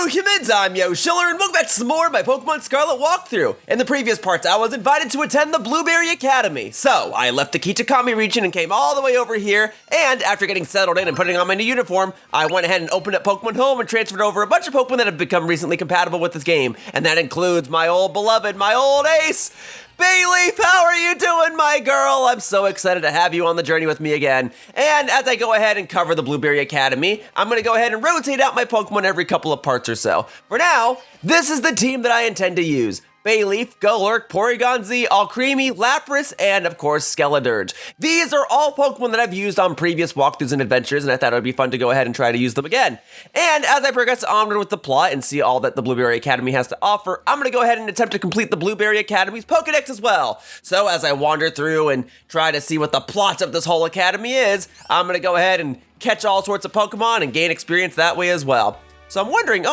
humans, I'm Yoshiller, and welcome back to some more of my Pokemon Scarlet walkthrough. In the previous parts, I was invited to attend the Blueberry Academy. So, I left the Kitakami region and came all the way over here, and after getting settled in and putting on my new uniform, I went ahead and opened up Pokemon Home and transferred over a bunch of Pokemon that have become recently compatible with this game. And that includes my old beloved, my old ace, Bayleaf, how are you doing, my girl? I'm so excited to have you on the journey with me again. And as I go ahead and cover the Blueberry Academy, I'm going to go ahead and rotate out my Pokemon every couple of parts or so. For now, this is the team that I intend to use. Bayleaf, Golurk, Porygon Z, Alcremie, Lapras, and of course, Skeledirge. These are all Pokemon that I've used on previous walkthroughs and adventures, and I thought it would be fun to go ahead and try to use them again. And as I progress onward with the plot and see all that the Blueberry Academy has to offer, I'm going to go ahead and attempt to complete the Blueberry Academy's Pokedex as well. So as I wander through and try to see what the plot of this whole academy is, I'm going to go ahead and catch all sorts of Pokemon and gain experience that way as well. So I'm wondering,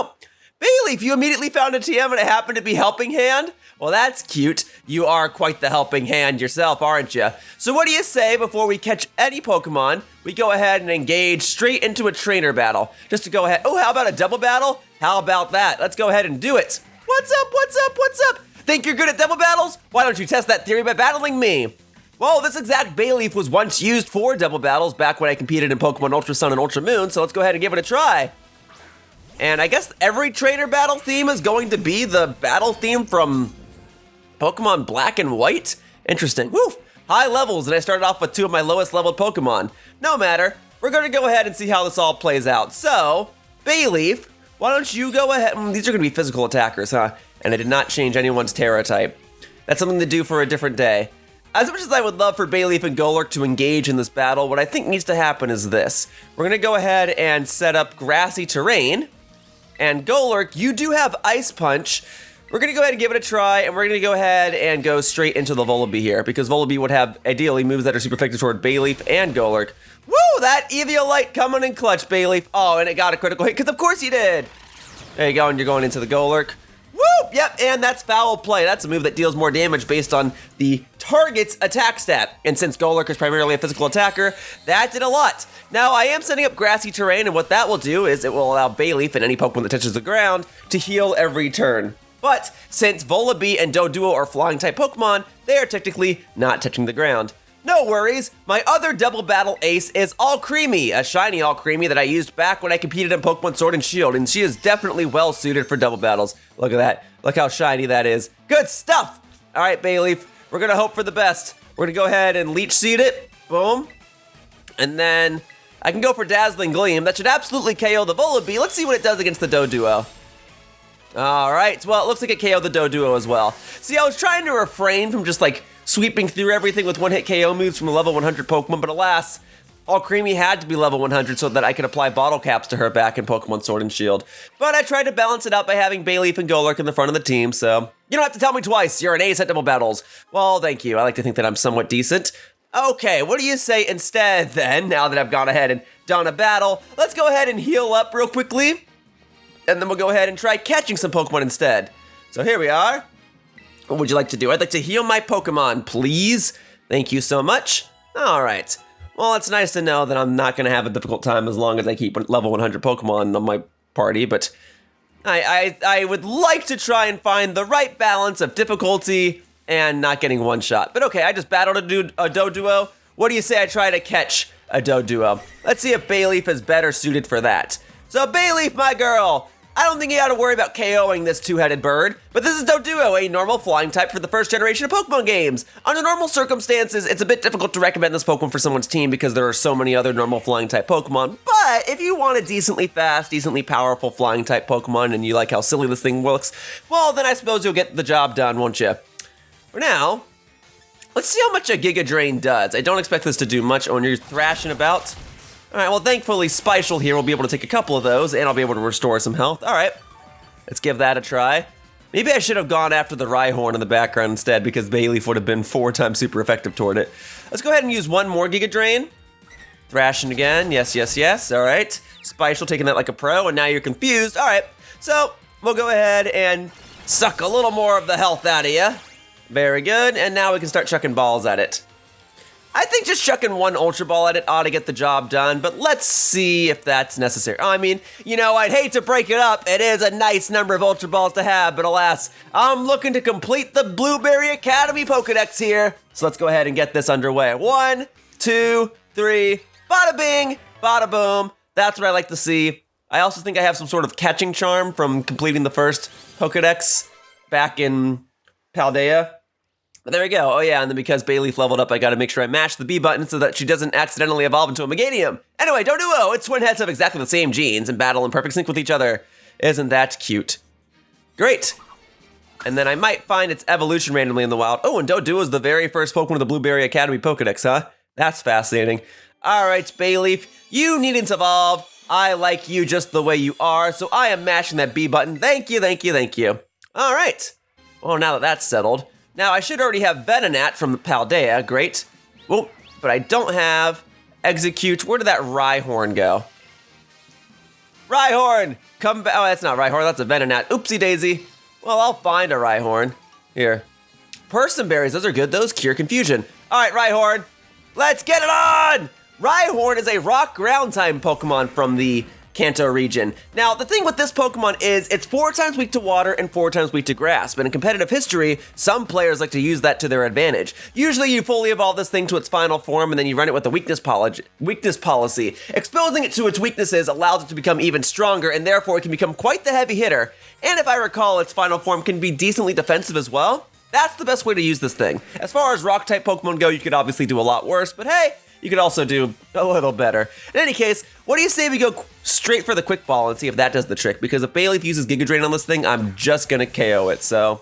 Bayleaf, you immediately found a TM and it happened to be Helping Hand? Well, that's cute. You are quite the helping hand yourself, aren't you? So what do you say before we catch any Pokemon, we go ahead and engage straight into a trainer battle? Just to go ahead, how about a double battle? How about that? Let's go ahead and do it. What's up, what's up, what's up? Think you're good at double battles? Why don't you test that theory by battling me? Well, this exact Bayleaf was once used for double battles back when I competed in Pokemon Ultra Sun and Ultra Moon, so let's go ahead and give it a try. And I guess every trainer battle theme is going to be the battle theme from Pokemon Black and White? Interesting. Woo! High levels, and I started off with two of my lowest leveled Pokemon. No matter, we're going to go ahead and see how this all plays out. So, Bayleaf, why don't you go ahead? These are going to be physical attackers, huh? And I did not change anyone's Terra type. That's something to do for a different day. As much as I would love for Bayleaf and Golurk to engage in this battle, what I think needs to happen is this. We're going to go ahead and set up grassy terrain. And Golurk, you do have Ice Punch. We're going to go ahead and give it a try, and we're going to go ahead and go straight into the Volibee here, because Volibee would have, ideally, moves that are super effective toward Bayleaf and Golurk. Woo! That Eviolite coming in clutch, Bayleaf. Oh, and it got a critical hit, because of course you did. There you go, and you're going into the Golurk. Woo! Yep, and that's Foul Play. That's a move that deals more damage based on the target's attack stat. And since Golurk is primarily a physical attacker, that did a lot. Now, I am setting up grassy terrain, and what that will do is it will allow Bayleaf and any Pokemon that touches the ground to heal every turn. But since Volibee and Doduo are flying-type Pokemon, they are technically not touching the ground. No worries, my other double battle ace is Alcremie, a shiny Alcremie that I used back when I competed in Pokemon Sword and Shield, and she is definitely well suited for double battles. Look at that, look how shiny that is. Good stuff! All right, Bayleaf, we're gonna hope for the best. We're gonna go ahead and Leech Seed it, boom. And then I can go for Dazzling Gleam. That should absolutely KO the Volibee. Let's see what it does against the Doduo. All right, well, it looks like it KO'd the Doduo as well. See, I was trying to refrain from just like sweeping through everything with one-hit KO moves from a level 100 Pokemon, but alas, Alcremie had to be level 100 so that I could apply bottle caps to her back in Pokemon Sword and Shield. But I tried to balance it out by having Bayleaf and Golurk in the front of the team, so you don't have to tell me twice, you're an ace at double battles. Well, thank you, I like to think that I'm somewhat decent. Okay, what do you say instead then, now that I've gone ahead and done a battle, let's go ahead and heal up real quickly, and then we'll go ahead and try catching some Pokemon instead. So here we are. What would you like to do? I'd like to heal my Pokemon, please. Thank you so much. All right. Well, it's nice to know that I'm not going to have a difficult time as long as I keep level 100 Pokemon on my party, but I would like to try and find the right balance of difficulty and not getting one shot. But okay, I just battled a Doduo. What do you say I try to catch a Doduo? Let's see if Bayleaf is better suited for that. So Bayleaf, my girl, I don't think you gotta worry about KOing this two-headed bird, but this is Doduo, a normal flying type for the first generation of Pokemon games. Under normal circumstances, it's a bit difficult to recommend this Pokemon for someone's team because there are so many other normal flying type Pokemon, but if you want a decently fast, decently powerful flying type Pokemon and you like how silly this thing looks, well then I suppose you'll get the job done, won't you? For now, let's see how much a Giga Drain does. I don't expect this to do much when you're thrashing about. Alright, well thankfully Spitial here will be able to take a couple of those, and I'll be able to restore some health. Alright, let's give that a try. Maybe I should have gone after the Rhyhorn in the background instead, because Bayleaf would have been 4 times super effective toward it. Let's go ahead and use one more Giga Drain. Thrashing again, yes, yes, yes, alright. Spitial taking that like a pro, and now you're confused. Alright, so we'll go ahead and suck a little more of the health out of you. Very good, and now we can start chucking balls at it. I think just chucking one Ultra Ball at it ought to get the job done, but let's see if that's necessary. I mean, you know, I'd hate to break it up. It is a nice number of Ultra Balls to have, but alas, I'm looking to complete the Blueberry Academy Pokedex here. So let's go ahead and get this underway. 1, 2, 3, bada bing, bada boom. That's what I like to see. I also think I have some sort of catching charm from completing the first Pokedex back in Paldea. But there we go. Oh yeah, and then because Bayleaf leveled up, I gotta make sure I mash the B button so that she doesn't accidentally evolve into a Meganium. Anyway, Doduo, its twin heads have exactly the same genes and battle in perfect sync with each other. Isn't that cute? Great. And then I might find its evolution randomly in the wild. Oh, and Doduo is the very first Pokemon of the Blueberry Academy Pokedex, huh? That's fascinating. All right, Bayleaf, you needn't evolve. I like you just the way you are, so I am mashing that B button. Thank you, thank you, thank you. All right. Well, now that that's settled, now, I should already have Venonat from Paldea, great. Oh, but I don't have Exeggcute. Where did that Rhyhorn go? Rhyhorn, come back. Oh, that's not Rhyhorn, that's a Venonat. Oopsie daisy. Well, I'll find a Rhyhorn. Here. Person berries, those are good. Those cure confusion. All right, Rhyhorn, let's get it on! Rhyhorn is a rock ground type Pokemon from the Kanto region. Now, the thing with this Pokemon is it's 4 times weak to water and 4 times weak to grass, but in competitive history, some players like to use that to their advantage. Usually you fully evolve this thing to its final form and then you run it with the weakness policy. Exposing it to its weaknesses allows it to become even stronger and therefore it can become quite the heavy hitter. And if I recall, its final form can be decently defensive as well. That's the best way to use this thing. As far as rock type Pokemon go, you could obviously do a lot worse, but hey, you could also do a little better. In any case, what do you say we go straight for the Quick Ball and see if that does the trick? Because if Bayleaf uses Giga Drain on this thing, I'm just gonna KO it. So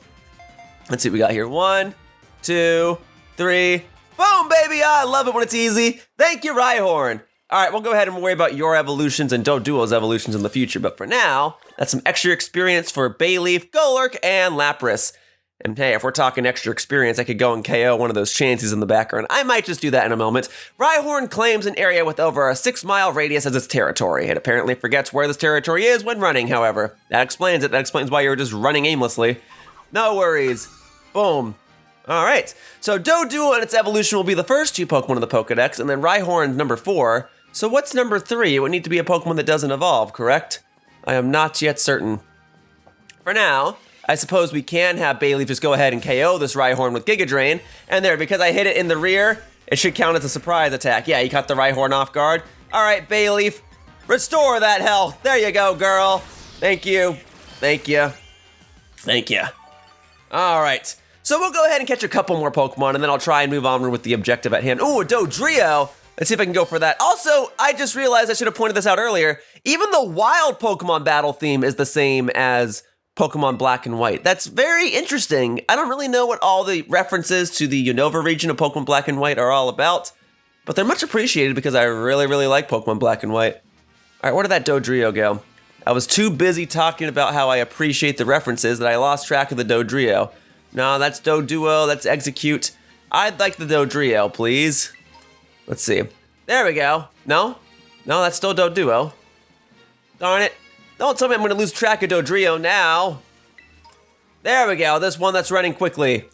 let's see what we got here. 1, 2, 3. Boom, baby! I love it when it's easy. Thank you, Rhyhorn. All right, we'll go ahead and worry about your evolutions and Doduo's evolutions in the future. But for now, that's some extra experience for Bayleaf, Golurk, and Lapras. And hey, if we're talking extra experience, I could go and KO one of those chances in the background. I might just do that in a moment. Rhyhorn claims an area with over a 6-mile radius as its territory. It apparently forgets where this territory is when running, however. That explains it. That explains why you're just running aimlessly. No worries. Boom. All right. So Doduo and its evolution will be the first 2 Pokemon in the Pokedex, and then Rhyhorn's number 4. So what's number 3? It would need to be a Pokemon that doesn't evolve, correct? I am not yet certain. For now, I suppose we can have Bayleaf just go ahead and KO this Rhyhorn with Giga Drain. And there, because I hit it in the rear, it should count as a surprise attack. Yeah, you caught the Rhyhorn off guard. All right, Bayleaf, restore that health. There you go, girl. Thank you. Thank you. Thank you. All right. So we'll go ahead and catch a couple more Pokemon, and then I'll try and move onward with the objective at hand. Ooh, a Dodrio. Let's see if I can go for that. Also, I just realized I should have pointed this out earlier. Even the wild Pokemon battle theme is the same as Pokemon Black and White. That's very interesting. I don't really know what all the references to the Unova region of Pokemon Black and White are all about, but they're much appreciated because I really, really like Pokemon Black and White. All right, where did that Dodrio go? I was too busy talking about how I appreciate the references that I lost track of the Dodrio. No, that's Doduo, that's Exeggcute. I'd like the Dodrio, please. Let's see. There we go. No? No, that's still Doduo. Darn it. Don't tell me I'm going to lose track of Dodrio now. There we go. This one that's running quickly.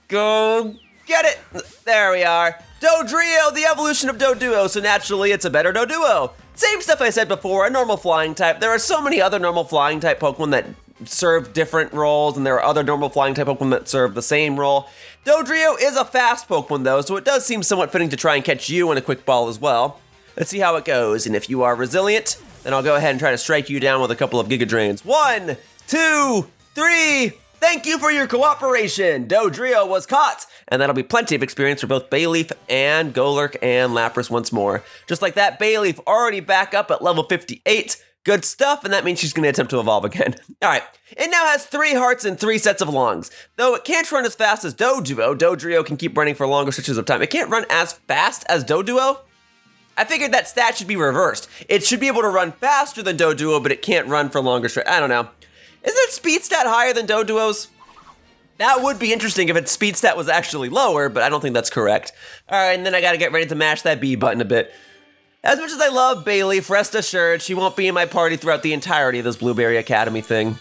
Go get it. There we are. Dodrio, the evolution of Doduo. So naturally, it's a better Doduo. Same stuff I said before, a normal flying type. There are so many other normal flying type Pokemon that serve different roles, and there are other normal flying type Pokemon that serve the same role. Dodrio is a fast Pokemon though, so it does seem somewhat fitting to try and catch you in a quick ball as well. Let's see how it goes, and if you are resilient, then I'll go ahead and try to strike you down with a couple of Giga Drains. 1, 2, 3. Thank you for your cooperation. Dodrio was caught, and that'll be plenty of experience for both Bayleaf and Golurk and Lapras once more. Just like that, Bayleaf already back up at level 58. Good stuff, and that means she's going to attempt to evolve again. All right, it now has 3 hearts and 3 sets of lungs. Though it can't run as fast as Doduo, Dodrio can keep running for longer stretches of time. It can't run as fast as Doduo? I figured that stat should be reversed. It should be able to run faster than Doduo, but it can't run for longer stretches. I don't know. Isn't its speed stat higher than Doduo's? That would be interesting if its speed stat was actually lower, but I don't think that's correct. All right, and then I got to get ready to mash that B button a bit. As much as I love Bayleaf, rest assured, she won't be in my party throughout the entirety of this Blueberry Academy thing.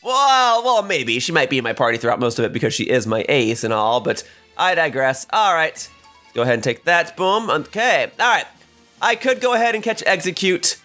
Well, maybe. She might be in my party throughout most of it because she is my ace and all, but I digress. All right, let's go ahead and take that. Boom. Okay. All right. I could go ahead and catch Exeggcute.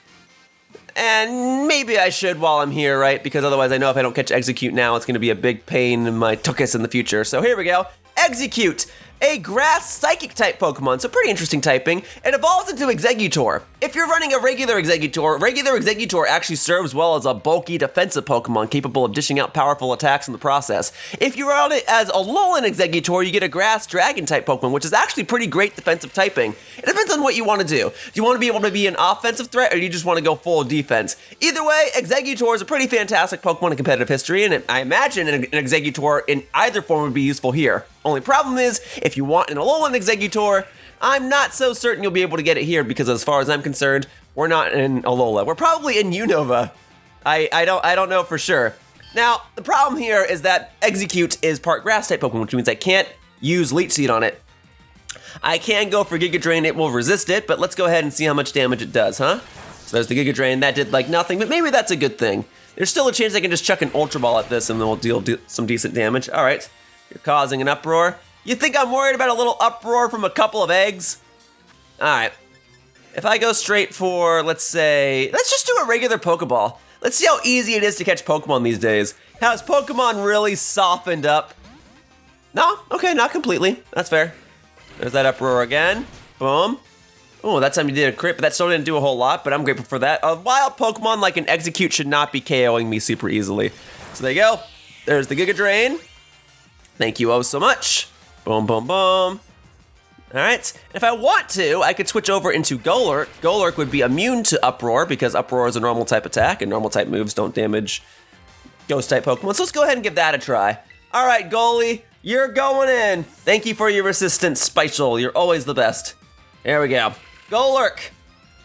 And maybe I should while I'm here, right? Because otherwise I know if I don't catch Exeggcute now, it's going to be a big pain in my tuchus in the future. So here we go. Exeggcute, a grass psychic type Pokemon, so pretty interesting typing. It evolves into Exeggutor. If you're running a regular Exeggutor actually serves well as a bulky defensive Pokemon capable of dishing out powerful attacks in the process. If you run it as Alolan Exeggutor, you get a grass dragon type Pokemon, which is actually pretty great defensive typing. It depends on what you want to do. Do you want to be able to be an offensive threat, or do you just want to go full defense? Either way, Exeggutor is a pretty fantastic Pokemon in competitive history, and I imagine an Exeggutor in either form would be useful here. Only problem is, if you want an Alolan Exeggutor, I'm not so certain you'll be able to get it here because as far as I'm concerned, we're not in Alola. We're probably in Unova. I don't know for sure. Now, the problem here is that Exeggcute is part grass type Pokemon, which means I can't use Leech Seed on it. I can go for Giga Drain, it will resist it, but let's go ahead and see how much damage it does, huh? So there's the Giga Drain, that did like nothing, but maybe that's a good thing. There's still a chance I can just chuck an Ultra Ball at this and then we'll deal some decent damage. All right. You're causing an uproar. You think I'm worried about a little uproar from a couple of eggs? Alright. If I go straight for, let's just do a regular Pokeball. Let's see how easy it is to catch Pokemon these days. Has Pokemon really softened up? No? Okay, not completely. That's fair. There's that uproar again. Boom. Oh, that time you did a crit, but that still didn't do a whole lot, but I'm grateful for that. A wild Pokemon like an Exeggcute should not be KOing me super easily. So there you go. There's the Giga Drain. Thank you oh so much. Boom, boom, boom. All right. If I want to, I could switch over into Golurk. Golurk would be immune to Uproar because Uproar is a normal type attack and normal type moves don't damage ghost type Pokemon. So let's go ahead and give that a try. All right, Goalie, you're going in. Thank you for your assistance, Spiteful. You're always the best. There we go. Golurk.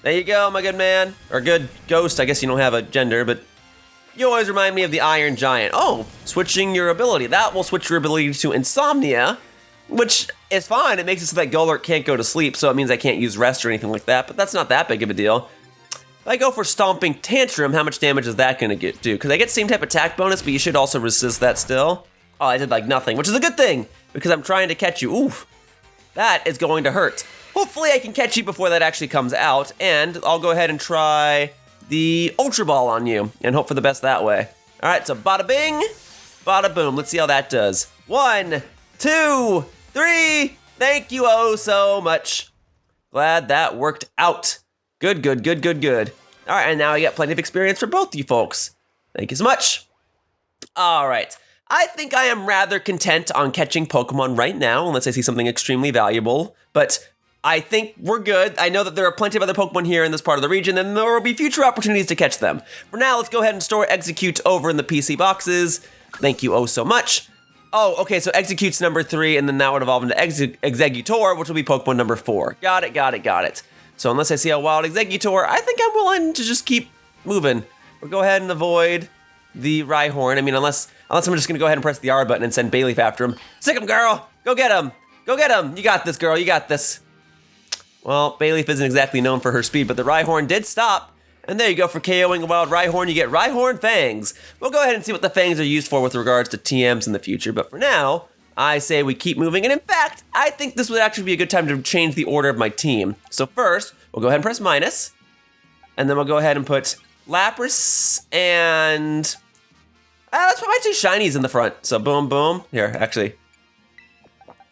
There you go, my good man. Or good ghost. I guess you don't have a gender, but you always remind me of the Iron Giant. Oh, switching your ability. That will switch your ability to Insomnia, which is fine. It makes it so that Golurk can't go to sleep, so it means I can't use rest or anything like that, but that's not that big of a deal. If I go for Stomping Tantrum, how much damage is that going to do? Because I get same type attack bonus, but you should also resist that still. Oh, I did like nothing, which is a good thing, because I'm trying to catch you. Oof. That is going to hurt. Hopefully I can catch you before that actually comes out, and I'll go ahead and try the Ultra Ball on you and hope for the best that way. All right, so bada bing, bada boom. Let's see how that does. 1, 2, 3. Thank you oh so much. Glad that worked out. Good, good, good, good, good. All right, and now I got plenty of experience for both you folks. Thank you so much. All right, I think I am rather content on catching Pokemon right now, unless I see something extremely valuable, but I think we're good. I know that there are plenty of other Pokemon here in this part of the region, and there will be future opportunities to catch them. For now, let's go ahead and store Exeggcute over in the PC boxes. Thank you oh so much. Oh, okay, so Exeggute's number 3, and then that would evolve into Exeggutor, which will be Pokemon number 4. Got it, got it, got it. So unless I see a wild Exeggutor, I think I'm willing to just keep moving. We'll go ahead and avoid the Rhyhorn. I mean, unless I'm just gonna go ahead and press the R button and send Bayleaf after him. Sick him, girl! Go get him! Go get him! You got this, girl, you got this. Well, Bayleaf isn't exactly known for her speed, but the Rhyhorn did stop. And there you go, for KOing a wild Rhyhorn, you get Rhyhorn Fangs. We'll go ahead and see what the Fangs are used for with regards to TMs in the future, but for now, I say we keep moving, and in fact, I think this would actually be a good time to change the order of my team. So first, we'll go ahead and press minus, and then we'll go ahead and put Lapras and... let's put my 2 shinies in the front. So boom, boom. Here, actually,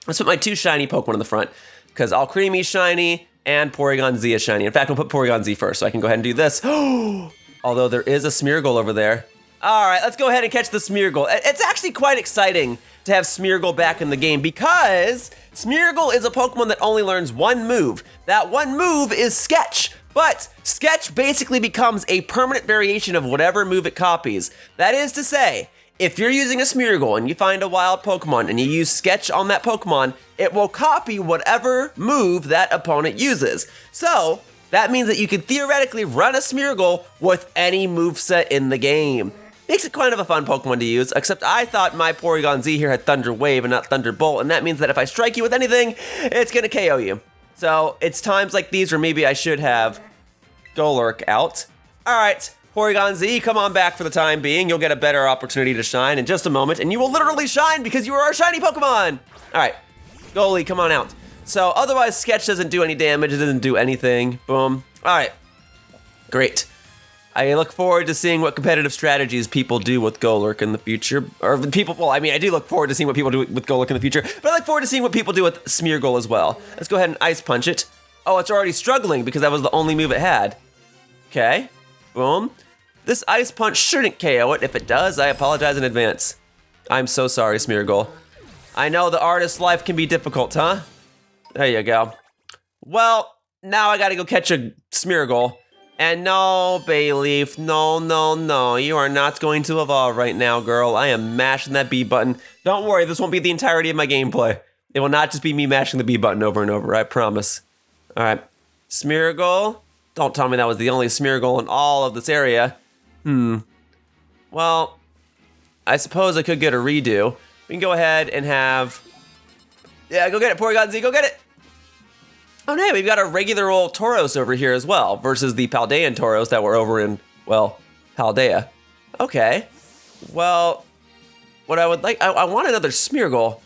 let's put my 2 shiny Pokemon in the front, because Alcremie shiny, and Porygon Z is shiny. In fact, we'll put Porygon Z first, so I can go ahead and do this. Although there is a Smeargle over there. All right, let's go ahead and catch the Smeargle. It's actually quite exciting to have Smeargle back in the game because Smeargle is a Pokemon that only learns one move. That one move is Sketch, but Sketch basically becomes a permanent variation of whatever move it copies. That is to say, if you're using a Smeargle and you find a wild Pokemon and you use Sketch on that Pokemon, it will copy whatever move that opponent uses. So, that means that you can theoretically run a Smeargle with any moveset in the game. Makes it kind of a fun Pokemon to use, except I thought my Porygon Z here had Thunder Wave and not Thunderbolt, and that means that if I strike you with anything, it's gonna KO you. So, it's times like these where maybe I should have Golurk out. All right. Porygon Z, come on back for the time being. You'll get a better opportunity to shine in just a moment, and you will literally shine because you are our shiny Pokemon! Alright, Goalie, come on out. So otherwise, Sketch doesn't do any damage. It doesn't do anything. Boom. All right. Great. I look forward to seeing what competitive strategies people do with Golurk in the future. Or people, well, I mean, I do look forward to seeing what people do with Golurk in the future, but I look forward to seeing what people do with Smeargle as well. Let's go ahead and Ice Punch it. Oh, it's already struggling because that was the only move it had. Okay. Boom. This Ice Punch shouldn't KO it. If it does, I apologize in advance. I'm so sorry, Smeargle. I know the artist's life can be difficult, huh? There you go. Well, now I gotta go catch a Smeargle. And no, Bayleaf, no, you are not going to evolve right now, girl. I am mashing that B button. Don't worry, this won't be the entirety of my gameplay. It will not just be me mashing the B button over and over, I promise. All right, Smeargle. Don't tell me that was the only Smeargle in all of this area. Well, I suppose I could get a redo. We can go ahead and have... Yeah, go get it, Porygon Z, go get it! Oh, no, we've got a regular old Tauros over here as well, versus the Paldean Tauros that were over in, well, Paldea. Okay. Well, what I would like... I want another Smeargle.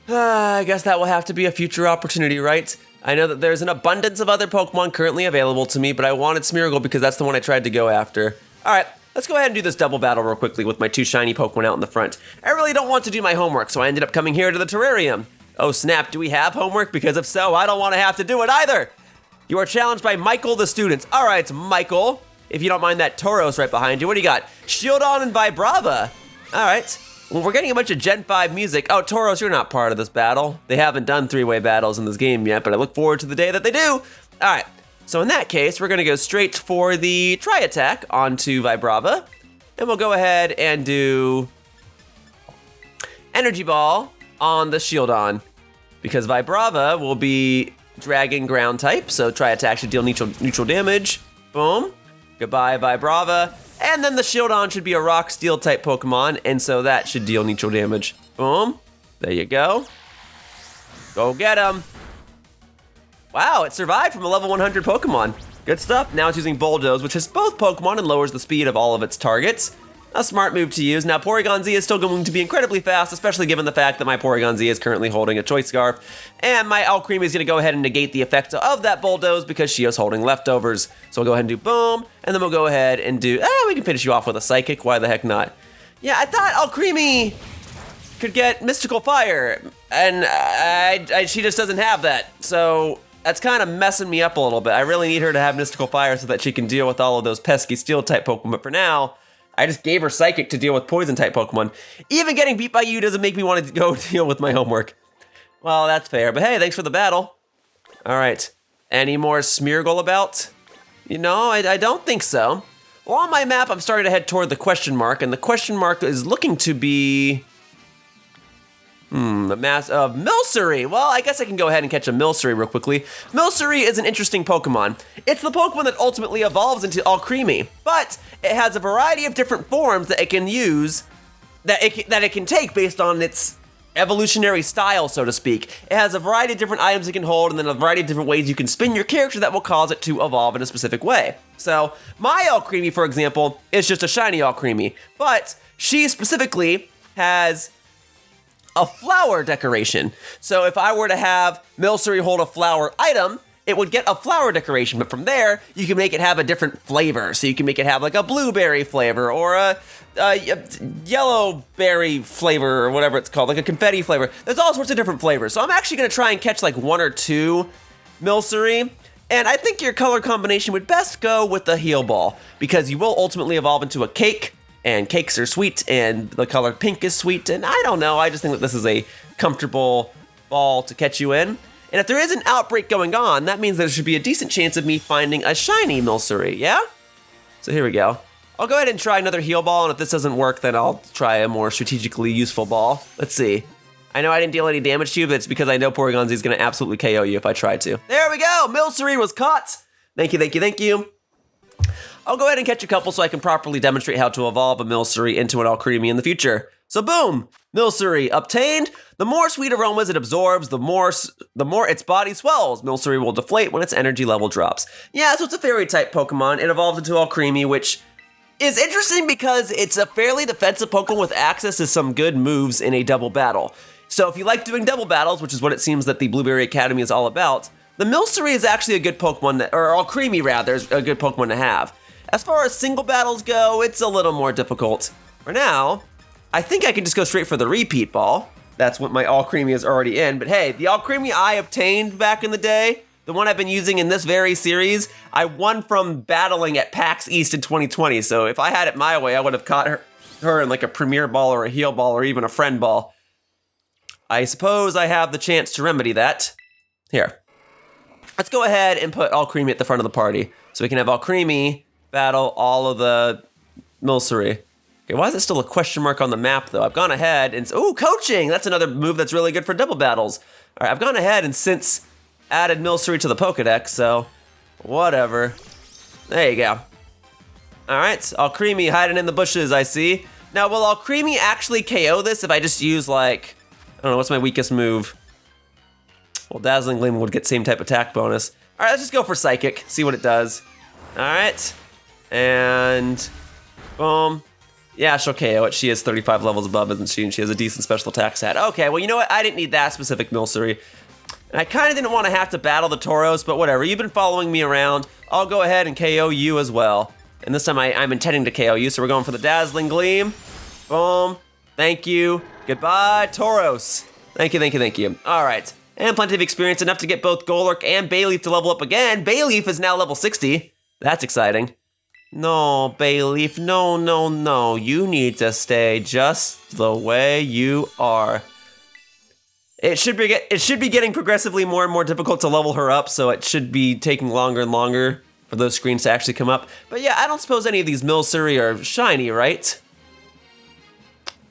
I guess that will have to be a future opportunity, right? I know that there's an abundance of other Pokemon currently available to me, but I wanted Smeargle because that's the one I tried to go after. All right, let's go ahead and do this double battle real quickly with my two shiny Pokemon out in the front. I really don't want to do my homework, so I ended up coming here to the terrarium. Oh snap, do we have homework? Because if so, I don't want to have to do it either. You are challenged by Michael the student. All right, Michael, if you don't mind that Tauros right behind you, what do you got? Shieldon and Vibrava. All right, well, we're getting a bunch of Gen 5 music. Oh, Tauros, you're not part of this battle. They haven't done three-way battles in this game yet, but I look forward to the day that they do. All right, so in that case, we're gonna go straight for the Tri-Attack onto Vibrava, and we'll go ahead and do Energy Ball on the Shieldon, because Vibrava will be Dragon Ground type, so Tri-Attack should deal neutral damage. Boom. Goodbye, Vibrava. And then the Shieldon should be a Rock Steel type Pokemon, and so that should deal neutral damage. Boom. There you go. Go get him. Wow, it survived from a level 100 Pokemon. Good stuff. Now it's using Bulldoze, which hits both Pokemon and lowers the speed of all of its targets. A smart move to use. Now, Porygon Z is still going to be incredibly fast, especially given the fact that my Porygon Z is currently holding a Choice Scarf, and my Alcremie is going to go ahead and negate the effects of that Bulldoze because she is holding leftovers. So we'll go ahead and do Boom, and then we'll go ahead and do... we can finish you off with a Psychic. Why the heck not? Yeah, I thought Alcremie could get Mystical Fire, and she just doesn't have that. So that's kind of messing me up a little bit. I really need her to have Mystical Fire so that she can deal with all of those pesky Steel-type Pokemon, but for now... I just gave her Psychic to deal with Poison-type Pokemon. Even getting beat by you doesn't make me want to go deal with my homework. Well, that's fair, but hey, thanks for the battle. All right, any more Smeargle about? You know, I don't think so. Well, on my map, I'm starting to head toward the question mark, and the question mark is looking to be... the mass of Milcery. Well, I guess I can go ahead and catch a Milcery real quickly. Milcery is an interesting Pokemon. It's the Pokemon that ultimately evolves into Alcremie, but it has a variety of different forms that it can use, that it can take based on its evolutionary style, so to speak. It has a variety of different items it can hold, and then a variety of different ways you can spin your character that will cause it to evolve in a specific way. So, my Alcremie, for example, is just a shiny Alcremie, but she specifically has a flower decoration. So if I were to have Milcery hold a flower item, it would get a flower decoration, but from there, you can make it have a different flavor. So you can make it have like a blueberry flavor or a yellow berry flavor or whatever it's called, like a confetti flavor. There's all sorts of different flavors. So I'm actually gonna try and catch like one or two Milcery, and I think your color combination would best go with the Heal Ball, because you will ultimately evolve into a cake, and cakes are sweet, and the color pink is sweet, and I don't know, I just think that this is a comfortable ball to catch you in. And if there is an outbreak going on, that means there should be a decent chance of me finding a shiny Milcery, yeah? So here we go. I'll go ahead and try another Heal Ball, and if this doesn't work, then I'll try a more strategically useful ball. Let's see. I know I didn't deal any damage to you, but it's because I know Porygon Z is going to absolutely KO you if I try to. There we go! Milcery was caught! Thank you, thank you, thank you. I'll go ahead and catch a couple so I can properly demonstrate how to evolve a Milcery into an Alcremie in the future. So boom! Milcery obtained. The more sweet aromas it absorbs, the more its body swells. Milcery will deflate when its energy level drops. Yeah, so it's a fairy-type Pokemon. It evolved into Alcremie, which is interesting because it's a fairly defensive Pokemon with access to some good moves in a double battle. So if you like doing double battles, which is what it seems that the Blueberry Academy is all about, the Milcery is actually a good Pokemon, or Alcremie rather, is a good Pokemon to have. As far as single battles go, it's a little more difficult. For now, I think I can just go straight for the repeat ball. That's what my Alcremie is already in. But hey, the Alcremie I obtained back in the day, the one I've been using in this very series, I won from battling at PAX East in 2020. So if I had it my way, I would have caught her in like a Premier Ball or a Heal Ball or even a Friend Ball. I suppose I have the chance to remedy that. Here. Let's go ahead and put Alcremie at the front of the party. So we can have Alcremie battle all of the Milcery. Okay, why is it still a question mark on the map though? I've gone ahead and, ooh, coaching! That's another move that's really good for double battles. All right, I've gone ahead and since added Milcery to the Pokedex, so whatever. There you go. All right, Alcremie hiding in the bushes, I see. Now, will Alcremie actually KO this if I just use like, I don't know, what's my weakest move? Well, Dazzling Gleam would get same type attack bonus. All right, let's just go for Psychic, see what it does. All right, and boom. Yeah, she'll KO it. She is 35 levels above, isn't she? And she has a decent special attack stat. Okay, well, you know what? I didn't need that specific Milcery. And I kind of didn't want to have to battle the Tauros, but whatever. You've been following me around. I'll go ahead and KO you as well. And this time I'm intending to KO you, so we're going for the Dazzling Gleam. Boom. Thank you. Goodbye, Tauros. Thank you, thank you, thank you. All right. And plenty of experience, enough to get both Golurk and Bayleaf to level up again. Bayleaf is now level 60. That's exciting. No, Bayleaf, no, no, no. You need to stay just the way you are. It should be getting progressively more and more difficult to level her up, so it should be taking longer and longer for those screens to actually come up. But yeah, I don't suppose any of these Milcery are shiny, right?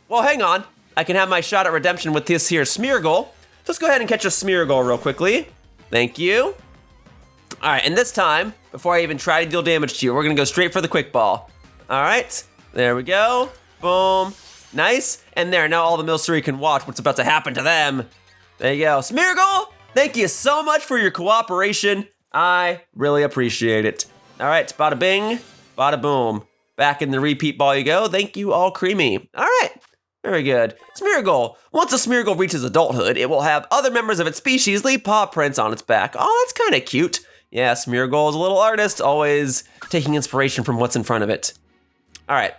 Well, hang on. I can have my shot at redemption with this here Smeargle. Let's go ahead and catch a Smeargle real quickly. Thank you. All right, and this time, before I even try to deal damage to you, we're gonna go straight for the Quick Ball. All right, there we go. Boom. Nice. And there, now all the Milcery can watch what's about to happen to them. There you go. Smeargle, thank you so much for your cooperation. I really appreciate it. All right, bada bing, bada boom. Back in the repeat ball you go. Thank you, Alcremie. All right, very good. Smeargle. Once a Smeargle reaches adulthood, it will have other members of its species leave paw prints on its back. Oh, that's kind of cute. Yeah, Smeargle is a little artist, always taking inspiration from what's in front of it. All right,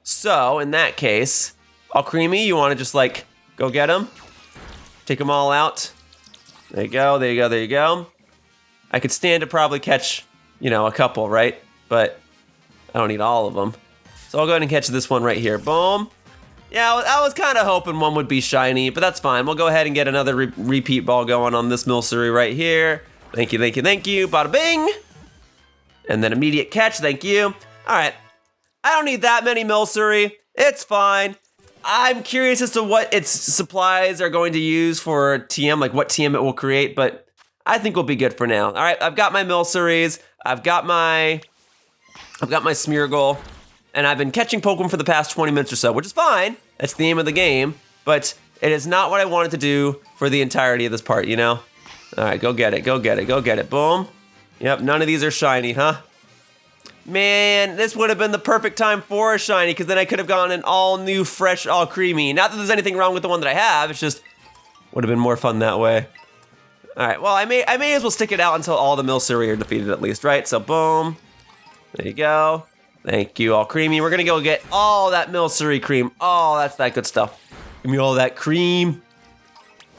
so in that case, Alcremie, you want to just like go get them? Take them all out. There you go, there you go, there you go. I could stand to probably catch, you know, a couple, right? But I don't need all of them. So I'll go ahead and catch this one right here. Boom. Yeah, I was kind of hoping one would be shiny, but that's fine. We'll go ahead and get another repeat ball going on this Milcery right here. Thank you, thank you, thank you. Bada bing. And then immediate catch, thank you. All right. I don't need that many Milcery. It's fine. I'm curious as to what its supplies are going to use for TM, like what TM it will create, but I think we'll be good for now. All right, I've got my Milceries, I've got my Smeargle, and I've been catching Pokemon for the past 20 minutes or so, which is fine. That's the aim of the game, but it is not what I wanted to do for the entirety of this part, you know? All right, go get it, go get it, go get it. Boom. Yep, none of these are shiny, huh? Man, this would have been the perfect time for a shiny, because then I could have gone an all-new, fresh Alcremie. Not that there's anything wrong with the one that I have, it's just would have been more fun that way. All right, well, I may as well stick it out until all the Milcery are defeated at least, right? So, boom. There you go. Thank you, Alcremie. We're gonna go get all that Milcery cream. Oh, that's that good stuff. Give me all that cream.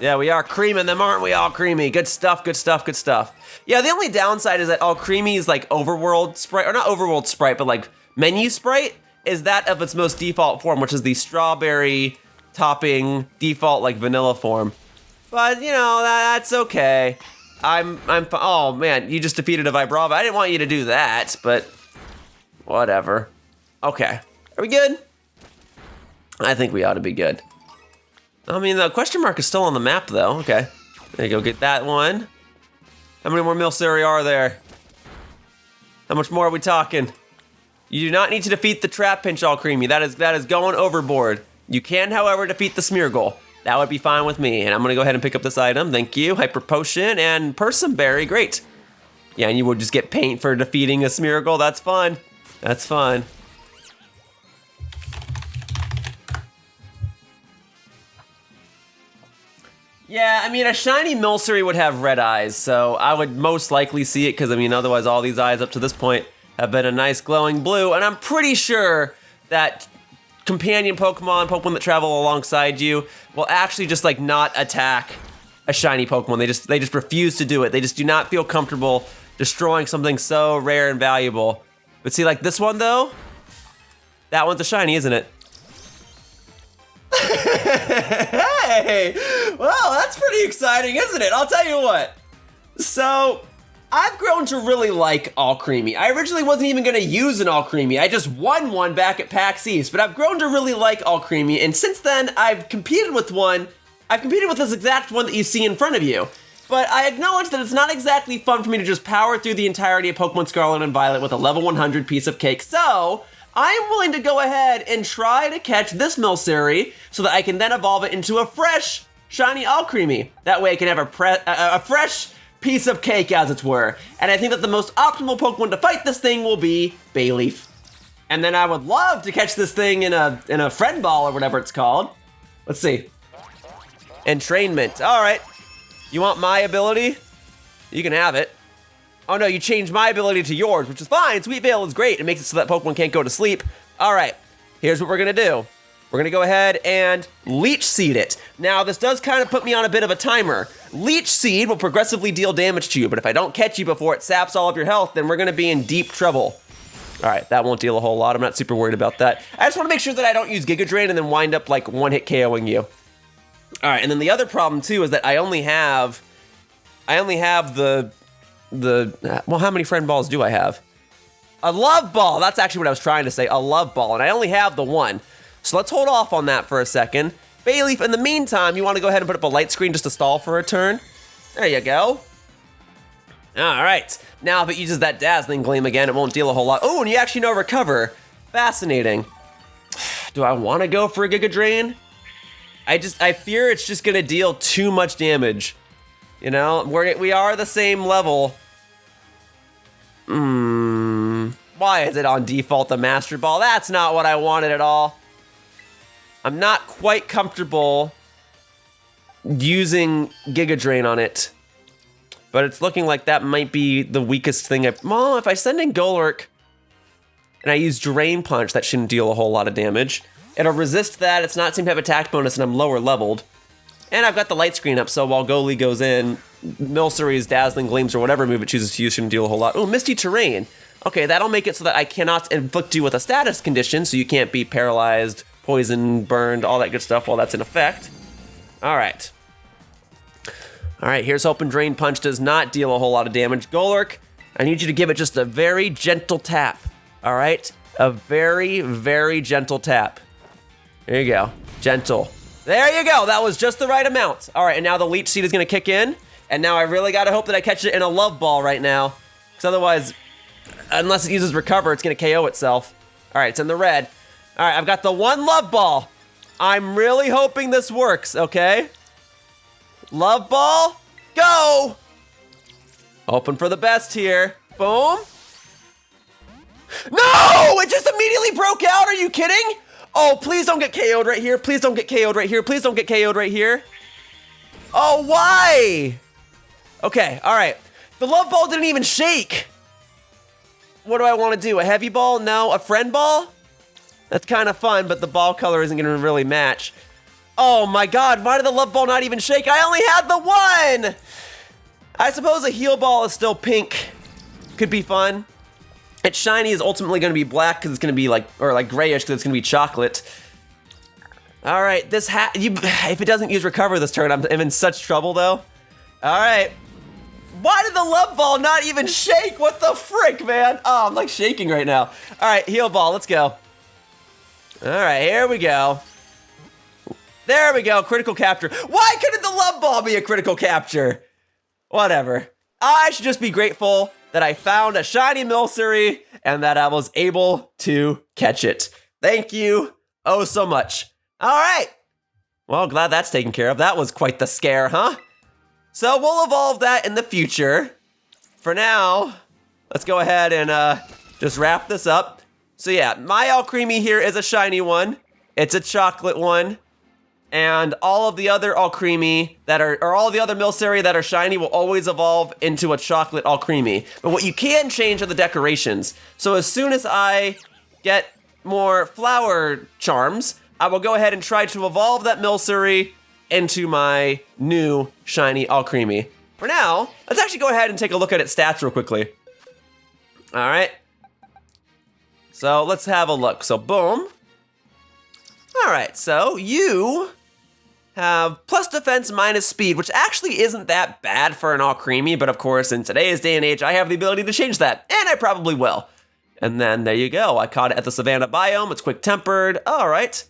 Yeah, we are creaming them, aren't we, Alcremie? Good stuff, good stuff, good stuff. Yeah, the only downside is that Alcremie's like overworld sprite, or not overworld sprite, but like menu sprite, is that of its most default form, which is the strawberry topping default like vanilla form. But you know, that's okay. Oh man, you just defeated a Vibrava. I didn't want you to do that, but whatever. Okay, are we good? I think we ought to be good. I mean, the question mark is still on the map, though. Okay. There you go, get that one. How many more Milcery are there? How much more are we talking? You do not need to defeat the Trapinch, Alcremie. That is going overboard. You can, however, defeat the Smeargle. That would be fine with me. And I'm gonna go ahead and pick up this item. Thank you. Hyper Potion and Persim Berry. Great. Yeah, and you would just get paint for defeating a Smeargle. That's fun. That's fun. Yeah, I mean, a shiny Milcery would have red eyes, so I would most likely see it, because, I mean, otherwise all these eyes up to this point have been a nice glowing blue, and I'm pretty sure that companion Pokemon that travel alongside you, will actually just, like, not attack a shiny Pokemon. They just refuse to do it. They just do not feel comfortable destroying something so rare and valuable. But see, like this one, though, that one's a shiny, isn't it? Hey! Well, that's pretty exciting, isn't it? I'll tell you what. So, I've grown to really like Alcremie. I originally wasn't even going to use an Alcremie. I just won one back at PAX East, but I've grown to really like Alcremie, and since then, I've competed with one. I've competed with this exact one that you see in front of you. But I acknowledge that it's not exactly fun for me to just power through the entirety of Pokemon Scarlet and Violet with a level 100 piece of cake. So, I'm willing to go ahead and try to catch this Milcery so that I can then evolve it into a fresh, shiny Alcremie. That way I can have a fresh piece of cake, as it were. And I think that the most optimal Pokemon to fight this thing will be Bayleaf. And then I would love to catch this thing in a friend ball or whatever it's called. Let's see. Entrainment. All right. You want my ability? You can have it. Oh no, you changed my ability to yours, which is fine. Sweet Veil is great. It makes it so that Pokemon can't go to sleep. All right. Here's what we're gonna do. We're gonna go ahead and Leech Seed it. Now, this does kind of put me on a bit of a timer. Leech Seed will progressively deal damage to you, but if I don't catch you before it saps all of your health, then we're gonna be in deep trouble. All right, that won't deal a whole lot. I'm not super worried about that. I just wanna make sure that I don't use Giga Drain and then wind up like one-hit KOing you. All right, and then the other problem too is that I only have the well, how many friend balls do I have? A love ball, that's actually what I was trying to say, a love ball, and I only have the one. So let's hold off on that for a second. Bayleaf, in the meantime, you want to go ahead and put up a light screen just to stall for a turn? There you go. All right, now if it uses that Dazzling Gleam again, it won't deal a whole lot. Oh, and you actually know Recover. Fascinating. Do I want to go for a Giga Drain? I fear it's just gonna deal too much damage. You know, we are the same level. Why is it on default the Master Ball? That's not what I wanted at all. I'm not quite comfortable using Giga Drain on it. But it's looking like that might be the weakest thing well, if I send in Golurk and I use Drain Punch, that shouldn't deal a whole lot of damage. It'll resist that, it's not seem to have attack bonus, and I'm lower leveled. And I've got the light screen up, so while Goalie goes in, Milcery's Dazzling Gleams or whatever move it chooses to use shouldn't deal a whole lot. Oh, Misty Terrain. Okay, that'll make it so that I cannot inflict you with a status condition, so you can't be paralyzed, poisoned, burned, all that good stuff while that's in effect. All right. All right, here's hoping Drain Punch does not deal a whole lot of damage. Golurk, I need you to give it just a very gentle tap. All right? A very, very gentle tap. There you go. Gentle. There you go. That was just the right amount. All right, and now the Leech Seed is going to kick in. And now I really got to hope that I catch it in a Love Ball right now. Because otherwise, unless it uses Recover, it's going to KO itself. All right, it's in the red. All right, I've got the one Love Ball. I'm really hoping this works, okay? Love Ball, go! Hoping for the best here. Boom. No! It just immediately broke out. Are you kidding? Oh, please don't get KO'd right here. Please don't get KO'd right here. Please don't get KO'd right here. Oh, why? Okay, all right. The Love Ball didn't even shake. What do I want to do? A Heavy Ball? No. A Friend Ball? That's kind of fun, but the ball color isn't going to really match. Oh my god, why did the Love Ball not even shake? I only had the one! I suppose a Heal Ball is still pink. Could be fun. Its shiny is ultimately going to be black because it's going to be like, or like grayish because it's going to be chocolate. All right, this if it doesn't use Recover this turn, I'm in such trouble though. All right. Why did the Love Ball not even shake? What the frick, man? Oh, I'm like shaking right now. All right, Heal Ball, let's go. All right, here we go. There we go, critical capture. Why couldn't the Love Ball be a critical capture? Whatever. I should just be grateful that I found a shiny Milcery and that I was able to catch it. Thank you oh so much. All right. Well, glad that's taken care of. That was quite the scare, huh? So we'll evolve that in the future. For now, let's go ahead and just wrap this up. So yeah, my Alcremie here is a shiny one. It's a chocolate one. and all of the other Alcremie or all the other Milcery that are shiny will always evolve into a chocolate Alcremie. But what you can change are the decorations. So as soon as I get more flower charms, I will go ahead and try to evolve that Milcery into my new shiny Alcremie. For now, let's actually go ahead and take a look at its stats real quickly. All right. So let's have a look. So boom. All right, so you have plus defense minus speed, which actually isn't that bad for an Alcremie, but of course, in today's day and age, I have the ability to change that, and I probably will. And then there you go. I caught it at the Savannah biome. It's quick-tempered. All right.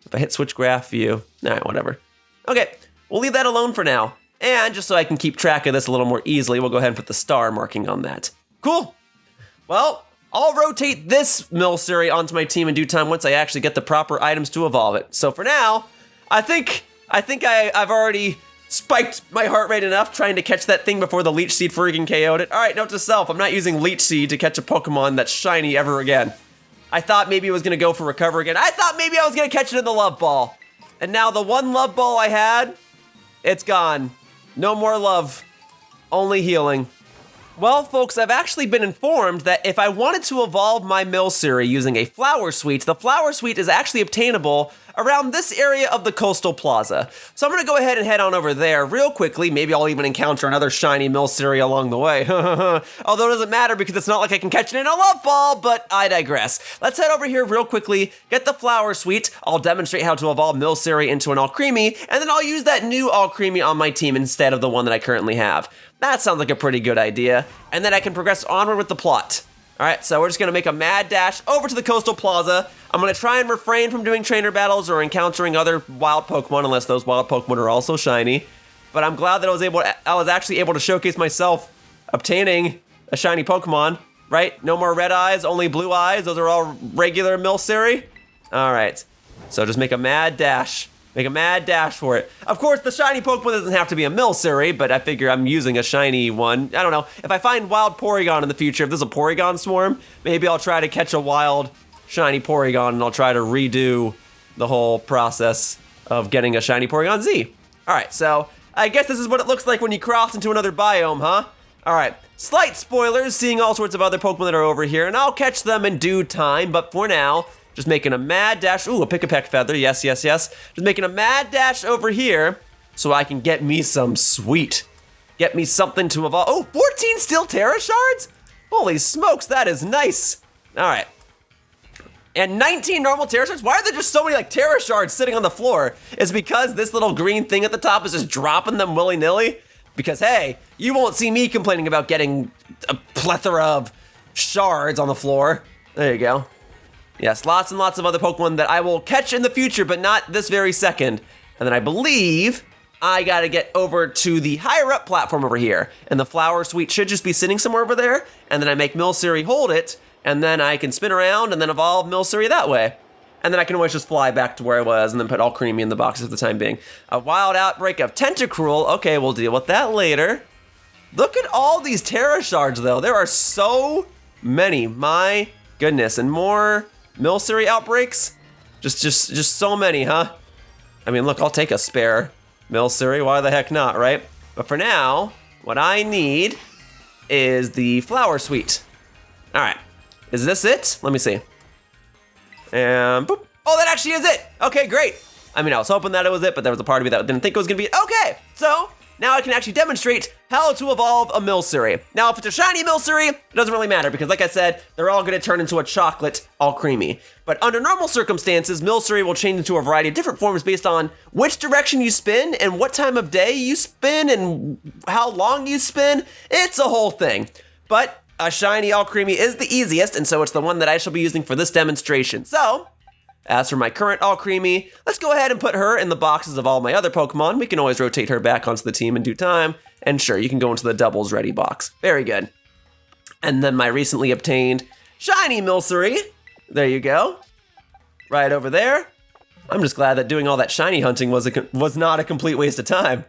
If I hit switch graph view, all right, whatever. Okay, we'll leave that alone for now. And just so I can keep track of this a little more easily, we'll go ahead and put the star marking on that. Cool. Well, I'll rotate this Milcery onto my team in due time once I actually get the proper items to evolve it. So for now, I think I've already spiked my heart rate enough trying to catch that thing before the Leech Seed freaking KO'd it. All right, note to self, I'm not using Leech Seed to catch a Pokemon that's shiny ever again. I thought maybe it was gonna go for Recover again. I thought maybe I was gonna catch it in the Love Ball. And now the one Love Ball I had, it's gone. No more love, only healing. Well, folks, I've actually been informed that if I wanted to evolve my Milcery using a Flower Suite, the Flower Suite is actually obtainable around this area of the Coastal Plaza. So I'm gonna go ahead and head on over there real quickly. Maybe I'll even encounter another shiny Milcery along the way. Although it doesn't matter because it's not like I can catch it in a Love Ball, but I digress. Let's head over here real quickly, get the Flower Suite. I'll demonstrate how to evolve Milcery into an Alcremie, and then I'll use that new Alcremie on my team instead of the one that I currently have. That sounds like a pretty good idea. And then I can progress onward with the plot. All right, so we're just gonna make a mad dash over to the Coastal Plaza. I'm gonna try and refrain from doing trainer battles or encountering other wild Pokemon unless those wild Pokemon are also shiny. But I'm glad that I was actually able to showcase myself obtaining a shiny Pokemon, right? No more red eyes, only blue eyes. Those are all regular Milcery. All right, so just make a mad dash. Make a mad dash for it. Of course, the shiny Pokemon doesn't have to be a Milcery, but I figure I'm using a shiny one. I don't know. If I find wild Porygon in the future, if there's a Porygon swarm, maybe I'll try to catch a wild shiny Porygon and I'll try to redo the whole process of getting a shiny Porygon Z. All right, so I guess this is what it looks like when you cross into another biome, huh? All right, slight spoilers, seeing all sorts of other Pokemon that are over here, and I'll catch them in due time, but for now, just making a mad dash. Ooh, a Pick-a-Peck Feather. Yes, yes, yes. Just making a mad dash over here so I can get me some sweet. Get me something to evolve. Oh, 14 Steel Terra Shards? Holy smokes, that is nice. All right. And 19 normal Terra Shards? Why are there just so many like Terra Shards sitting on the floor? It's because this little green thing at the top is just dropping them willy-nilly. Because, hey, you won't see me complaining about getting a plethora of shards on the floor. There you go. Yes, lots and lots of other Pokemon that I will catch in the future, but not this very second. And then I believe I gotta get over to the higher up platform over here. And the Flower Suite should just be sitting somewhere over there. And then I make Milcery hold it, and then I can spin around and then evolve Milcery that way. And then I can always just fly back to where I was and then put Alcremie in the box for the time being. A wild outbreak of Tentacruel. Okay, we'll deal with that later. Look at all these Terra Shards, though. There are so many. My goodness. And more Milcery outbreaks? Just so many, huh? I mean, look, I'll take a spare Milcery. Why the heck not, right? But for now, what I need is the Flower Suite. All right. Is this it? Let me see. And boop. Oh, that actually is it. Okay, great. I mean, I was hoping that it was it, but there was a part of me that didn't think it was gonna be it. Okay, so now I can actually demonstrate how to evolve a Milcery. Now, if it's a shiny Milcery, it doesn't really matter because, like I said, they're all gonna turn into a chocolate Alcremie. But under normal circumstances, Milcery will change into a variety of different forms based on which direction you spin and what time of day you spin and how long you spin. It's a whole thing. But a shiny Alcremie is the easiest, and so it's the one that I shall be using for this demonstration. So, as for my current Alcremie, let's go ahead and put her in the boxes of all my other Pokemon. We can always rotate her back onto the team in due time. And sure, you can go into the doubles ready box. Very good. And then my recently obtained shiny Milcery. There you go. Right over there. I'm just glad that doing all that shiny hunting was not a complete waste of time.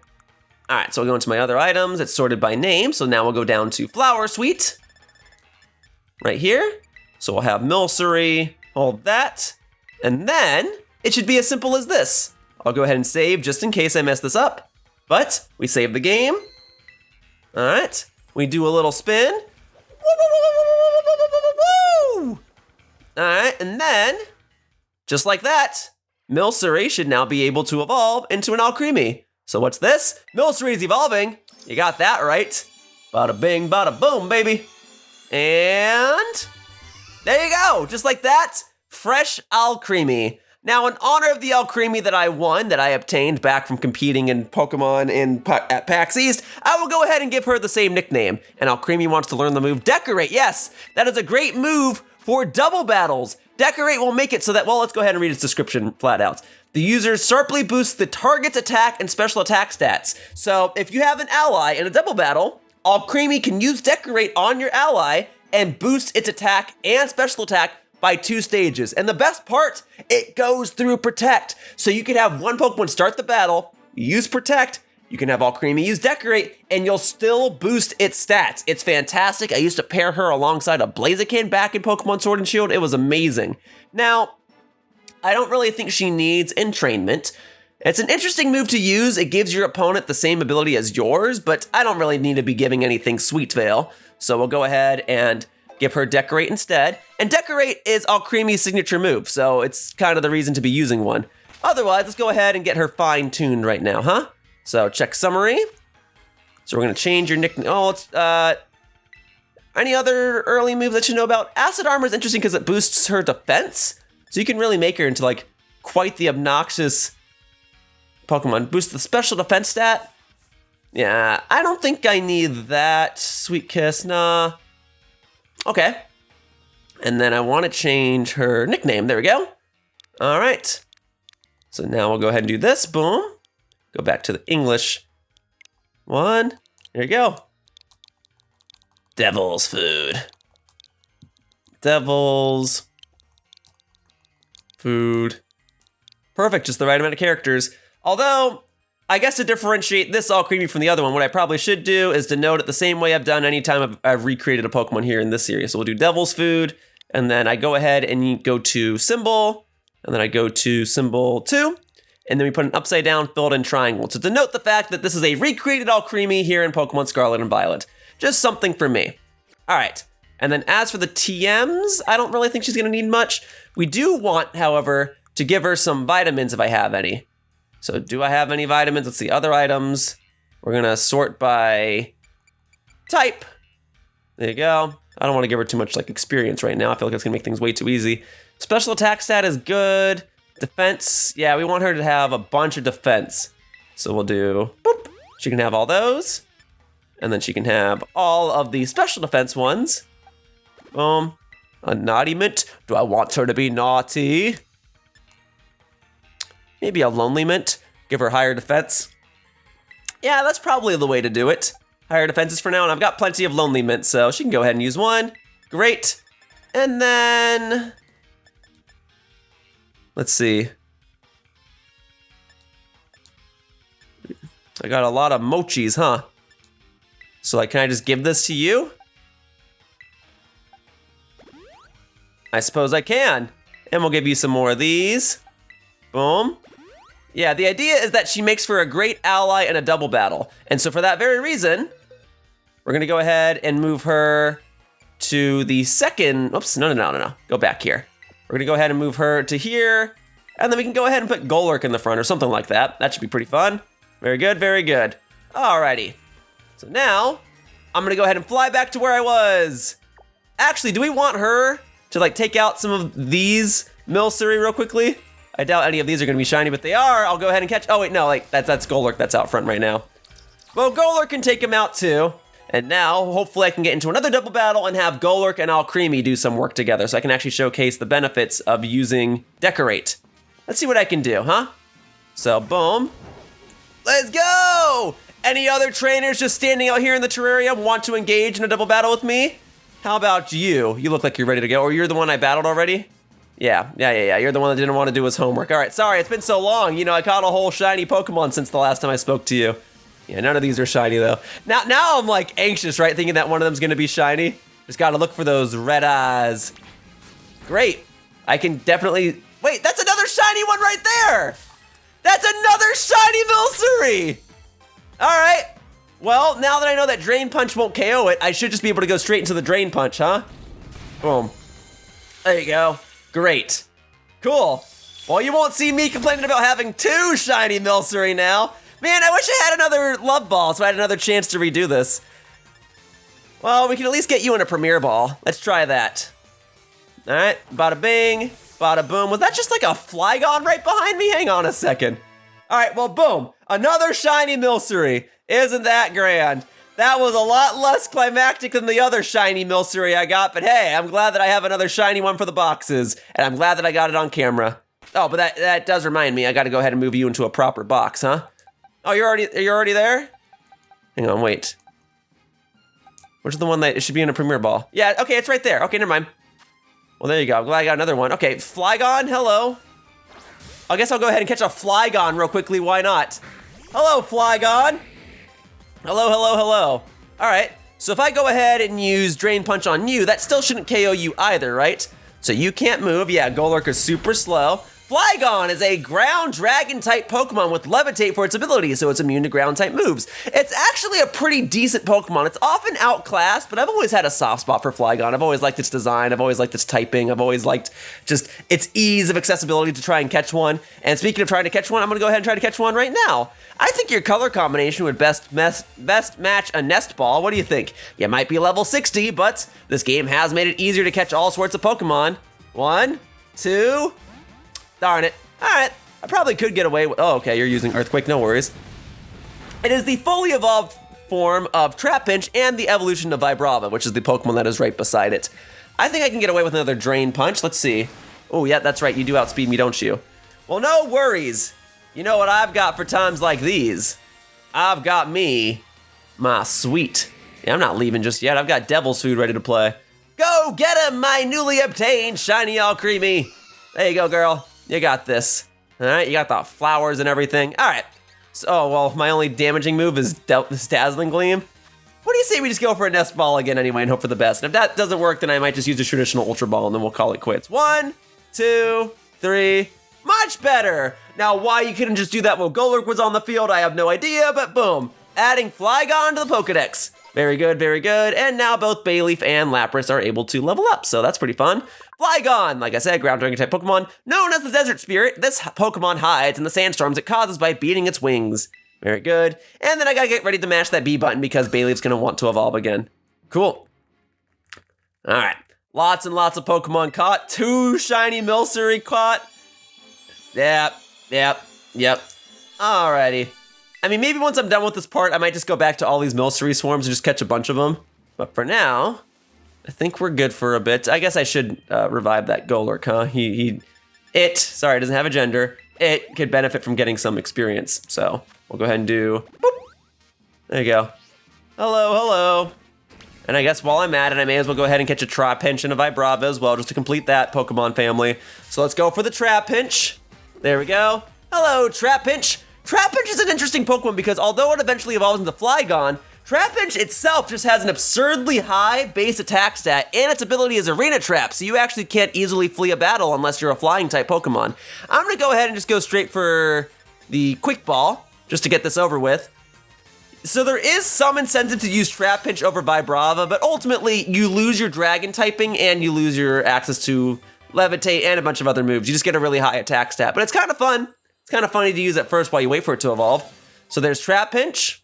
All right, so we'll go into my other items. It's sorted by name. So now we'll go down to Flower Suite. Right here. So we'll have Milcery, hold that. And then it should be as simple as this. I'll go ahead and save just in case I mess this up. But we save the game. All right, we do a little spin. Woo! All right, and then, just like that, Milcery should now be able to evolve into an Alcremie. So what's this? Milcery's evolving. You got that right. Bada bing, bada boom, baby. And there you go, just like that, fresh Alcremie. Now, in honor of the Alcremie that I won, that I obtained back from competing in Pokemon at PAX East, I will go ahead and give her the same nickname. And Alcremie wants to learn the move Decorate. Yes, that is a great move for double battles. Decorate will make it so that, well, let's go ahead and read its description flat out. The user sharply boosts the target's attack and special attack stats. So if you have an ally in a double battle, Alcremie can use Decorate on your ally and boost its attack and special attack by 2 stages. And the best part, it goes through Protect. So you can have one Pokemon start the battle, use Protect, you can have Alcremie use Decorate, and you'll still boost its stats. It's fantastic. I used to pair her alongside a Blaziken back in Pokemon Sword and Shield. It was amazing. Now, I don't really think she needs entrainment. It's an interesting move to use. It gives your opponent the same ability as yours, but I don't really need to be giving anything Sweet Veil. So we'll go ahead and give her Decorate instead. And Decorate is Alcremie's signature move, so it's kind of the reason to be using one. Otherwise, let's go ahead and get her fine-tuned right now, huh? So check summary. So we're gonna change your nickname. Oh, it's, any other early moves that you know about? Acid Armor is interesting because it boosts her defense. So you can really make her into like quite the obnoxious Pokemon. Boost the special defense stat. Yeah, I don't think I need that. Sweet Kiss, nah. Okay. And then I want to change her nickname. There we go. All right. So now we'll go ahead and do this. Boom. Go back to the English one. There you go. Devil's Food. Devil's Food. Perfect, just the right amount of characters. Although, I guess to differentiate this Alcremie from the other one, what I probably should do is denote it the same way I've done anytime I've recreated a Pokemon here in this series. So we'll do Devil's Food, and then I go ahead and go to Symbol, and then I go to Symbol 2, and then we put an upside down filled in triangle to denote the fact that this is a recreated Alcremie here in Pokemon Scarlet and Violet. Just something for me. All right, and then as for the TMs, I don't really think she's gonna need much. We do want, however, to give her some vitamins if I have any. So do I have any vitamins? Let's see, other items. We're gonna sort by type. There you go. I don't wanna give her too much like experience right now. I feel like it's gonna make things way too easy. Special attack stat is good. Defense, yeah, we want her to have a bunch of defense. So we'll do, boop. She can have all those. And then she can have all of the special defense ones. Boom. A naughty mint. Do I want her to be naughty? Maybe a lonely mint. Give her higher defense. Yeah, that's probably the way to do it. Higher defenses for now, and I've got plenty of lonely mint, so she can go ahead and use one. Great. And then, let's see. I got a lot of mochis, huh? So like, can I just give this to you? I suppose I can. And we'll give you some more of these. Boom. Yeah, the idea is that she makes for a great ally in a double battle. And so for that very reason, we're gonna go ahead and move her to the second, oops, no. Go back here. We're gonna go ahead and move her to here. And then we can go ahead and put Golurk in the front or something like that. That should be pretty fun. Very good, very good. Alrighty. So now, I'm gonna go ahead and fly back to where I was. Actually, do we want her to like take out some of these Milcery real quickly? I doubt any of these are gonna be shiny, but they are. I'll go ahead and catch, oh wait, no, like that's Golurk that's out front right now. Well, Golurk can take him out too. And now, hopefully I can get into another double battle and have Golurk and Alcremie do some work together so I can actually showcase the benefits of using Decorate. Let's see what I can do, huh? So, boom. Let's go! Any other trainers just standing out here in the terrarium want to engage in a double battle with me? How about you? You look like you're ready to go, or you're the one I battled already? Yeah. You're the one that didn't want to do his homework. All right, sorry, it's been so long. You know, I caught a whole shiny Pokemon since the last time I spoke to you. Yeah, none of these are shiny though. Now I'm like anxious, right? Thinking that one of them's gonna be shiny. Just gotta look for those red eyes. Great. I can definitely, wait, that's another shiny one right there. That's another shiny Milcery! Alright. Well, now that I know that Drain Punch won't KO it, I should just be able to go straight into the Drain Punch, huh? Boom. There you go. Great. Cool. Well, you won't see me complaining about having 2 shiny Milcery now. Man, I wish I had another Love Ball so I had another chance to redo this. Well, we can at least get you in a Premier Ball. Let's try that. All right, bada bing, bada boom. Was that just like a Flygon right behind me? Hang on a second. All right, well, boom. Another shiny Milcery. Isn't that grand? That was a lot less climactic than the other shiny Milcery I got, but hey, I'm glad that I have another shiny one for the boxes, and I'm glad that I got it on camera. Oh, but that does remind me, I gotta go ahead and move you into a proper box, huh? Oh, you're already there? Hang on, wait. Which is the one that it should be in a Premier Ball? Yeah, okay, it's right there. Okay, never mind. Well, there you go. I'm glad I got another one. Okay, Flygon, hello. I guess I'll go ahead and catch a Flygon real quickly. Why not? Hello, Flygon. Hello, hello, hello. All right, so if I go ahead and use Drain Punch on you, that still shouldn't KO you either, right? So you can't move. Yeah, Golurk is super slow. Flygon is a ground dragon type Pokemon with Levitate for its ability, so it's immune to ground type moves. It's actually a pretty decent Pokemon. It's often outclassed, but I've always had a soft spot for Flygon. I've always liked its design. I've always liked its typing. I've always liked just its ease of accessibility to try and catch one. And speaking of trying to catch one, I'm gonna go ahead and try to catch one right now. I think your color combination would best match a Nest Ball. What do you think? You might be level 60, but this game has made it easier to catch all sorts of Pokemon. 1, 2, darn it. All right, I probably could get away with, oh, okay, you're using Earthquake, no worries. It is the fully evolved form of Trapinch and the evolution of Vibrava, which is the Pokemon that is right beside it. I think I can get away with another Drain Punch. Let's see. Oh, yeah, that's right, you do outspeed me, don't you? Well, no worries. You know what I've got for times like these? I've got me, my sweet. Yeah, I'm not leaving just yet. I've got Devil's Food ready to play. Go get him, my newly obtained shiny Alcremie. There you go, girl. You got this. All right, you got the flowers and everything. All right. So, oh, well, my only damaging move is this Dazzling Gleam. What do you say we just go for a Nest Ball again anyway and hope for the best? And if that doesn't work, then I might just use a traditional Ultra Ball and then we'll call it quits. 1, 2, 3. Much better. Now, why you couldn't just do that while Golurk was on the field, I have no idea, but boom. Adding Flygon to the Pokedex. Very good, very good. And now both Bayleaf and Lapras are able to level up, so that's pretty fun. Flygon, like I said, ground dragon type Pokemon, known as the Desert Spirit. This Pokemon hides in the sandstorms it causes by beating its wings. Very good. And then I gotta get ready to mash that B button because Bayleaf's gonna want to evolve again. Cool. All right, lots and lots of Pokemon caught. 2 shiny Milcery caught. Yep. Alrighty. I mean, maybe once I'm done with this part, I might just go back to all these Milcery swarms and just catch a bunch of them. But for now, I think we're good for a bit. I guess I should revive that Golurk, huh? Sorry, it doesn't have a gender. It could benefit from getting some experience. So we'll go ahead and do, boop. There you go. Hello, hello. And I guess while I'm at it, I may as well go ahead and catch a Trapinch and a Vibrava as well, just to complete that Pokemon family. So let's go for the Trapinch. There we go. Hello, Trapinch. Trapinch is an interesting Pokemon because although it eventually evolves into Flygon, Trapinch itself just has an absurdly high base attack stat, and its ability is Arena Trap, so you actually can't easily flee a battle unless you're a flying type Pokemon. I'm gonna go ahead and just go straight for the Quick Ball, just to get this over with. So there is some incentive to use Trapinch over Vibrava, but ultimately you lose your Dragon typing and you lose your access to Levitate and a bunch of other moves. You just get a really high attack stat, but it's kind of fun. It's kind of funny to use at first while you wait for it to evolve. So there's Trapinch.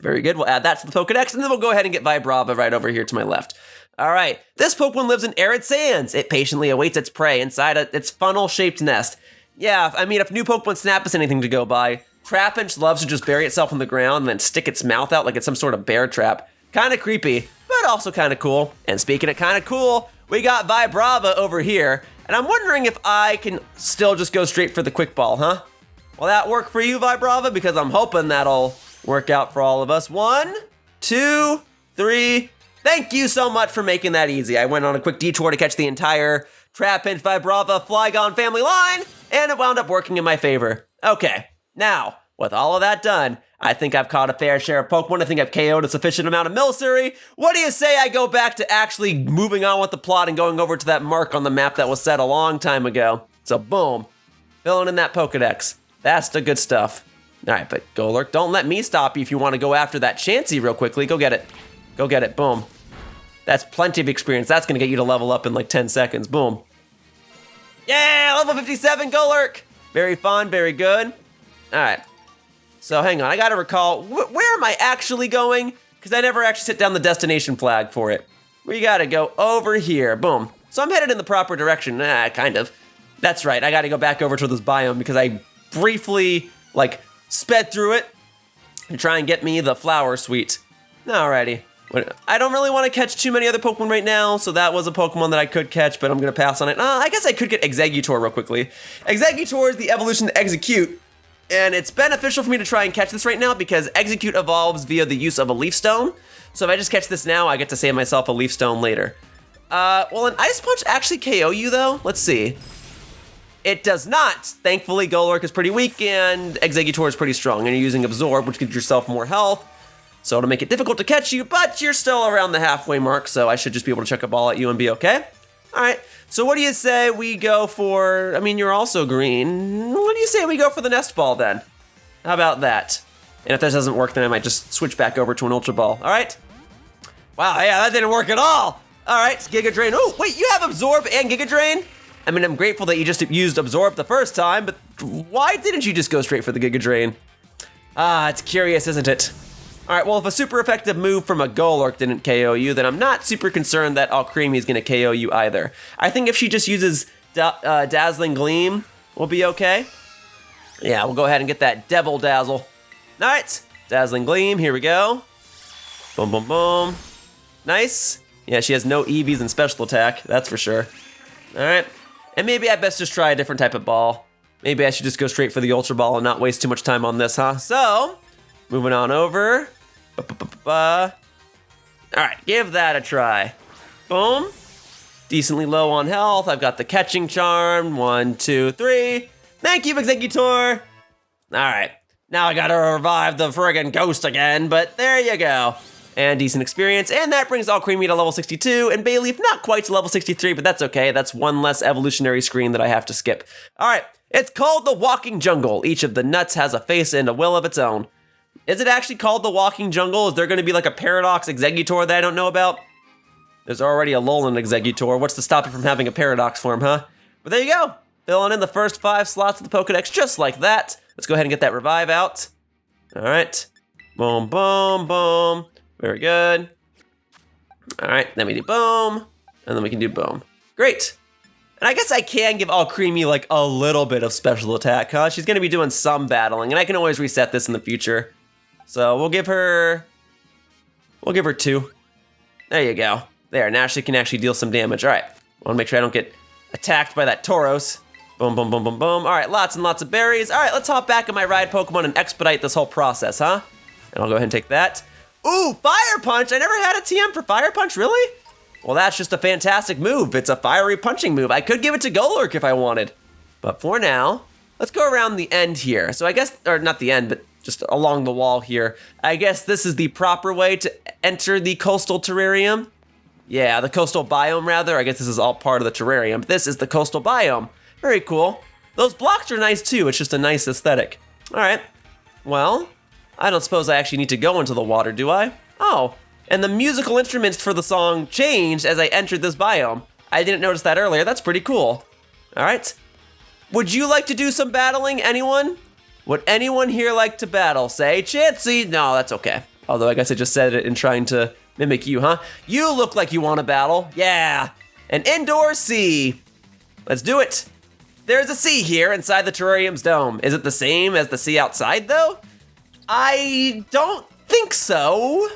Very good, we'll add that to the Pokedex, and then we'll go ahead and get Vibrava right over here to my left. All right, this Pokemon lives in arid sands. It patiently awaits its prey inside its funnel-shaped nest. Yeah, I mean, if new Pokemon Snap is anything to go by, Trapinch loves to just bury itself in the ground and then stick its mouth out like it's some sort of bear trap. Kind of creepy, but also kind of cool. And speaking of kind of cool, we got Vibrava over here, and I'm wondering if I can still just go straight for the Quick Ball, huh? Will that work for you, Vibrava? Because I'm hoping that'll work out for all of us. 1, 2, 3. Thank you so much for making that easy. I went on a quick detour to catch the entire Trapinch, Vibrava, Flygon family line, and it wound up working in my favor. Okay, now, with all of that done, I think I've caught a fair share of Pokemon. I think I've KO'd a sufficient amount of Milcery. What do you say I go back to actually moving on with the plot and going over to that mark on the map that was set a long time ago? So boom, filling in that Pokedex. That's the good stuff. All right, but Golurk, don't let me stop you if you want to go after that Chansey real quickly. Go get it. Go get it. Boom. That's plenty of experience. That's going to get you to level up in like 10 seconds. Boom. Yeah, level 57, Golurk. Very fun, very good. All right. So hang on, I got to recall, where am I actually going? Because I never actually set down the destination flag for it. We got to go over here. Boom. So I'm headed in the proper direction. Kind of. That's right, I got to go back over to this biome because I briefly, like, sped through it to try and get me the flower suite. Alrighty. I don't really want to catch too many other Pokemon right now, so that was a Pokemon that I could catch, but I'm going to pass on it. I guess I could get Exeggutor real quickly. Exeggutor is the evolution to Exeggcute, and it's beneficial for me to try and catch this right now because Exeggcute evolves via the use of a Leaf Stone. So if I just catch this now, I get to save myself a Leaf Stone later. Will an Ice Punch actually KO you, though? Let's see. It does not. Thankfully, Golurk is pretty weak, and Exeggutor is pretty strong, and you're using Absorb, which gives yourself more health. So it'll make it difficult to catch you, but you're still around the halfway mark, so I should just be able to chuck a ball at you and be okay. All right, so what do you say we go for, I mean, you're also green. What do you say we go for the Nest Ball then? How about that? And if this doesn't work, then I might just switch back over to an Ultra Ball, all right? Wow, yeah, that didn't work at all. All right, Giga Drain. Oh, wait, you have Absorb and Giga Drain? I mean, I'm grateful that you just used Absorb the first time, but why didn't you just go straight for the Giga Drain? It's curious, isn't it? All right, well, if a super effective move from a Golurk didn't KO you, then I'm not super concerned that Alcremie is going to KO you either. I think if she just uses Dazzling Gleam, we'll be okay. Yeah, we'll go ahead and get that Devil Dazzle. All right, Dazzling Gleam, here we go. Boom, boom, boom. Nice. Yeah, she has no EVs and special attack, that's for sure. All right, and maybe I best just try a different type of ball. Maybe I should just go straight for the Ultra Ball and not waste too much time on this, huh? So, moving on over. All right, give that a try. Boom. Decently low on health. I've got the Catching Charm. 1, 2, 3. Thank you, Exeggutor. All right, now I gotta revive the friggin' ghost again, but there you go. And decent experience, and that brings Alcremie to level 62, and Bayleaf not quite to level 63, but that's okay. That's one less evolutionary screen that I have to skip. All right, it's called the Walking Jungle. Each of the nuts has a face and a will of its own. Is it actually called the Walking Jungle? Is there going to be like a Paradox Exeggutor that I don't know about? There's already a Alolan Exeggutor. What's to stop it from having a Paradox form, huh? But there you go. Filling in the first 5 slots of the Pokedex just like that. Let's go ahead and get that revive out. All right. Boom, boom, boom. Very good. All right, then we do boom, and then we can do boom. Great. And I guess I can give Alcremie like a little bit of special attack, huh? She's going to be doing some battling, and I can always reset this in the future. So we'll give her 2. There you go. There, now she can actually deal some damage. All right, I want to make sure I don't get attacked by that Tauros. Boom, boom, boom, boom, boom. All right, lots and lots of berries. All right, let's hop back on my ride Pokemon and expedite this whole process, huh? And I'll go ahead and take that. Ooh, Fire Punch! I never had a TM for Fire Punch, really? Well, that's just a fantastic move. It's a fiery punching move. I could give it to Golurk if I wanted. But for now, let's go around the end here. So I guess, or not the end, but just along the wall here. I guess this is the proper way to enter the coastal terrarium. Yeah, the coastal biome, rather. I guess this is all part of the terrarium. But this is the coastal biome. Very cool. Those blocks are nice, too. It's just a nice aesthetic. All right. Well, I don't suppose I actually need to go into the water, do I? Oh, and the musical instruments for the song changed as I entered this biome. I didn't notice that earlier. That's pretty cool. All right. Would you like to do some battling, anyone? Would anyone here like to battle? Say, Chansey. No, that's okay. Although I guess I just said it in trying to mimic you, huh? You look like you want to battle. Yeah. An indoor sea. Let's do it. There's a sea here inside the terrarium's dome. Is it the same as the sea outside, though? I don't think so.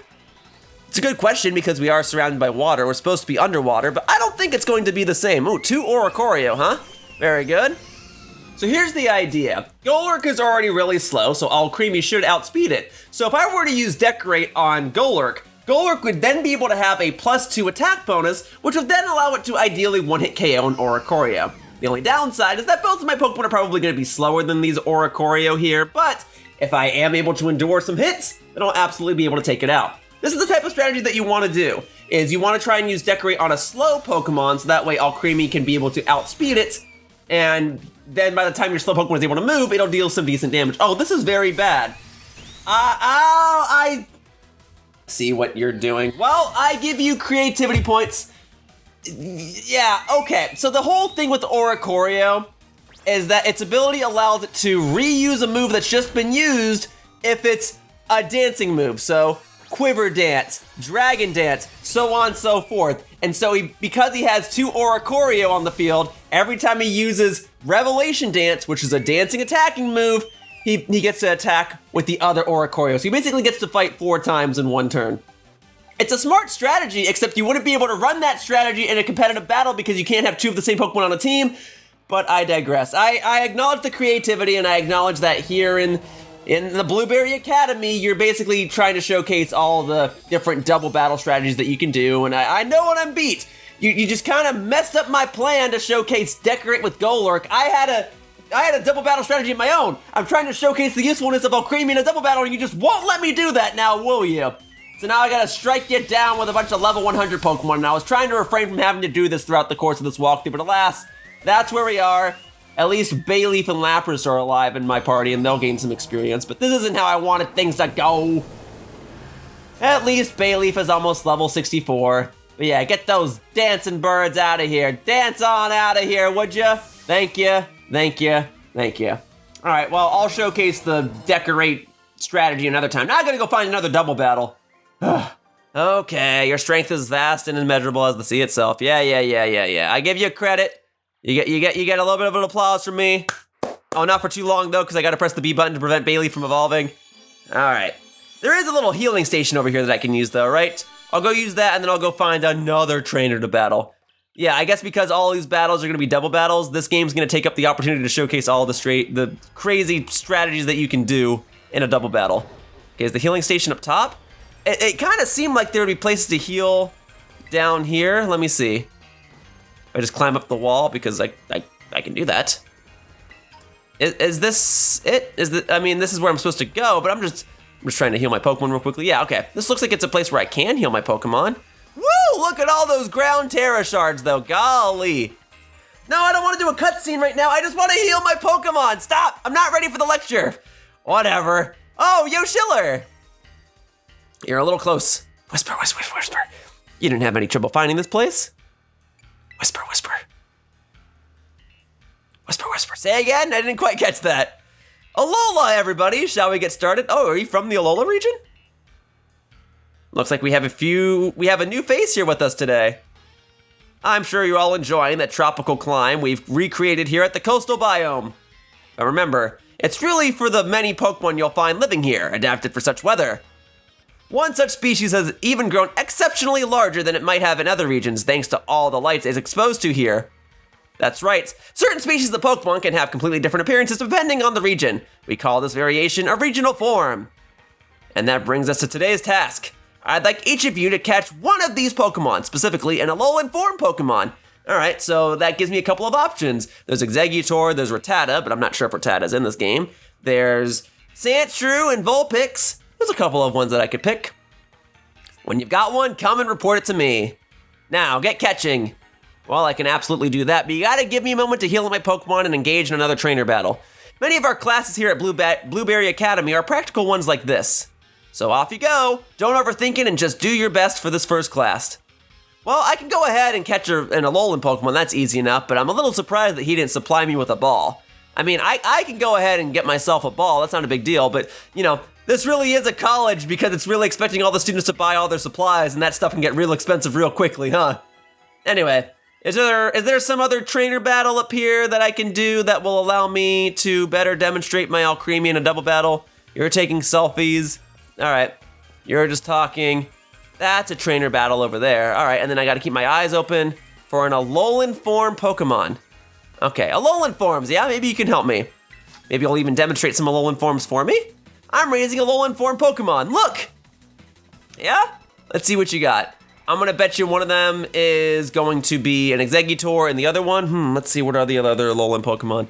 It's a good question because we are surrounded by water. We're supposed to be underwater, but I don't think it's going to be the same. Ooh, 2 Oricorio, huh? Very good. So here's the idea. Golurk is already really slow, so Alcremie should outspeed it. So if I were to use Decorate on Golurk, Golurk would then be able to have a +2 attack bonus, which would then allow it to ideally one-hit KO an Oricorio. The only downside is that both of my Pokemon are probably going to be slower than these Oricorio here, but if I am able to endure some hits, then I'll absolutely be able to take it out. This is the type of strategy that you want to do, is you want to try and use Decorate on a slow Pokemon, so that way Alcremie can be able to outspeed it, and then by the time your slow Pokemon is able to move, it'll deal some decent damage. Oh, this is very bad. I see what you're doing. Well, I give you creativity points. Yeah, okay. So the whole thing with Oricorio is that its ability allows it to reuse a move that's just been used if it's a dancing move. So Quiver Dance, Dragon Dance, so on and so forth. And so because he has 2 Oricorio on the field, every time he uses Revelation Dance, which is a dancing attacking move, he gets to attack with the other Oricorio. So he basically gets to fight 4 times in one turn. It's a smart strategy, except you wouldn't be able to run that strategy in a competitive battle because you can't have 2 of the same Pokemon on a team, but I digress. I acknowledge the creativity, and I acknowledge that here in the Blueberry Academy, you're basically trying to showcase all the different double battle strategies that you can do, and I know what I'm beat. You just kind of messed up my plan to showcase Decorate with Golurk. I had a double battle strategy of my own. I'm trying to showcase the usefulness of Alcremie in a double battle, and you just won't let me do that now, will you? So now I gotta strike you down with a bunch of level 100 Pokemon, and I was trying to refrain from having to do this throughout the course of this walkthrough, but alas, that's where we are. At least Bayleaf and Lapras are alive in my party, and they'll gain some experience, but this isn't how I wanted things to go. At least Bayleaf is almost level 64. But yeah, get those dancing birds out of here. Dance on out of here, would ya? Thank you, thank you, thank you. All right, well, I'll showcase the Decorate strategy another time. Now I gotta go find another double battle. Okay, your strength is vast and immeasurable as the sea itself. Yeah. I give you credit. You get a little bit of an applause from me. Oh, not for too long though, because I gotta press the B button to prevent Bayleaf from evolving. All right. There is a little healing station over here that I can use though, right? I'll go use that and then I'll go find another trainer to battle. Yeah, I guess because all these battles are gonna be double battles, this game's gonna take up the opportunity to showcase all the crazy strategies that you can do in a double battle. Okay, is the healing station up top? It kind of seemed like there would be places to heal down here. Let me see. I just climb up the wall because I can do that. Is this it? I mean, this is where I'm supposed to go, but I'm just trying to heal my Pokemon real quickly. Yeah, okay. This looks like it's a place where I can heal my Pokemon. Woo! Look at all those ground Terra shards, though. Golly. No, I don't want to do a cutscene right now. I just want to heal my Pokemon. Stop! I'm not ready for the lecture. Whatever. Oh, Yoshiller! You're a little close. Whisper, whisper, whisper. You didn't have any trouble finding this place? Whisper, whisper. Whisper, whisper. Say again? I didn't quite catch that. Alola, everybody. Shall we get started? Oh, are you from the Alola region? Looks like we have a new face here with us today. I'm sure you're all enjoying that tropical climb we've recreated here at the coastal biome. But remember, it's really for the many Pokemon you'll find living here, adapted for such weather. One such species has even grown exceptionally larger than it might have in other regions thanks to all the light it's exposed to here. That's right, certain species of Pokemon can have completely different appearances depending on the region. We call this variation a regional form. And that brings us to today's task. I'd like each of you to catch one of these Pokemon, specifically an Alolan form Pokemon. Alright, so that gives me a couple of options. There's Exeggutor, there's Rattata, but I'm not sure if Rattata's in this game. There's Sandshrew and Vulpix. There's a couple of ones that I could pick. When you've got one, come and report it to me. Now, get catching. Well, I can absolutely do that, but you gotta give me a moment to heal my Pokemon and engage in another trainer battle. Many of our classes here at Blueberry Academy are practical ones like this. So off you go. Don't overthink it and just do your best for this first class. Well, I can go ahead and catch an Alolan Pokemon, that's easy enough, but I'm a little surprised that he didn't supply me with a ball. I mean, I can go ahead and get myself a ball, that's not a big deal, but, you know, this really is a college because it's really expecting all the students to buy all their supplies, and that stuff can get real expensive real quickly, huh? Anyway, is there some other trainer battle up here that I can do that will allow me to better demonstrate my Alcremie in a double battle? You're taking selfies. All right, you're just talking. That's a trainer battle over there. All right, and then I gotta keep my eyes open for an Alolan form Pokemon. Okay, Alolan forms, yeah, maybe you can help me. Maybe I'll even demonstrate some Alolan forms for me. I'm raising Alolan form Pokemon, look! Yeah? Let's see what you got. I'm gonna bet you one of them is going to be an Exeggutor and the other one, let's see, what are the other Alolan Pokemon?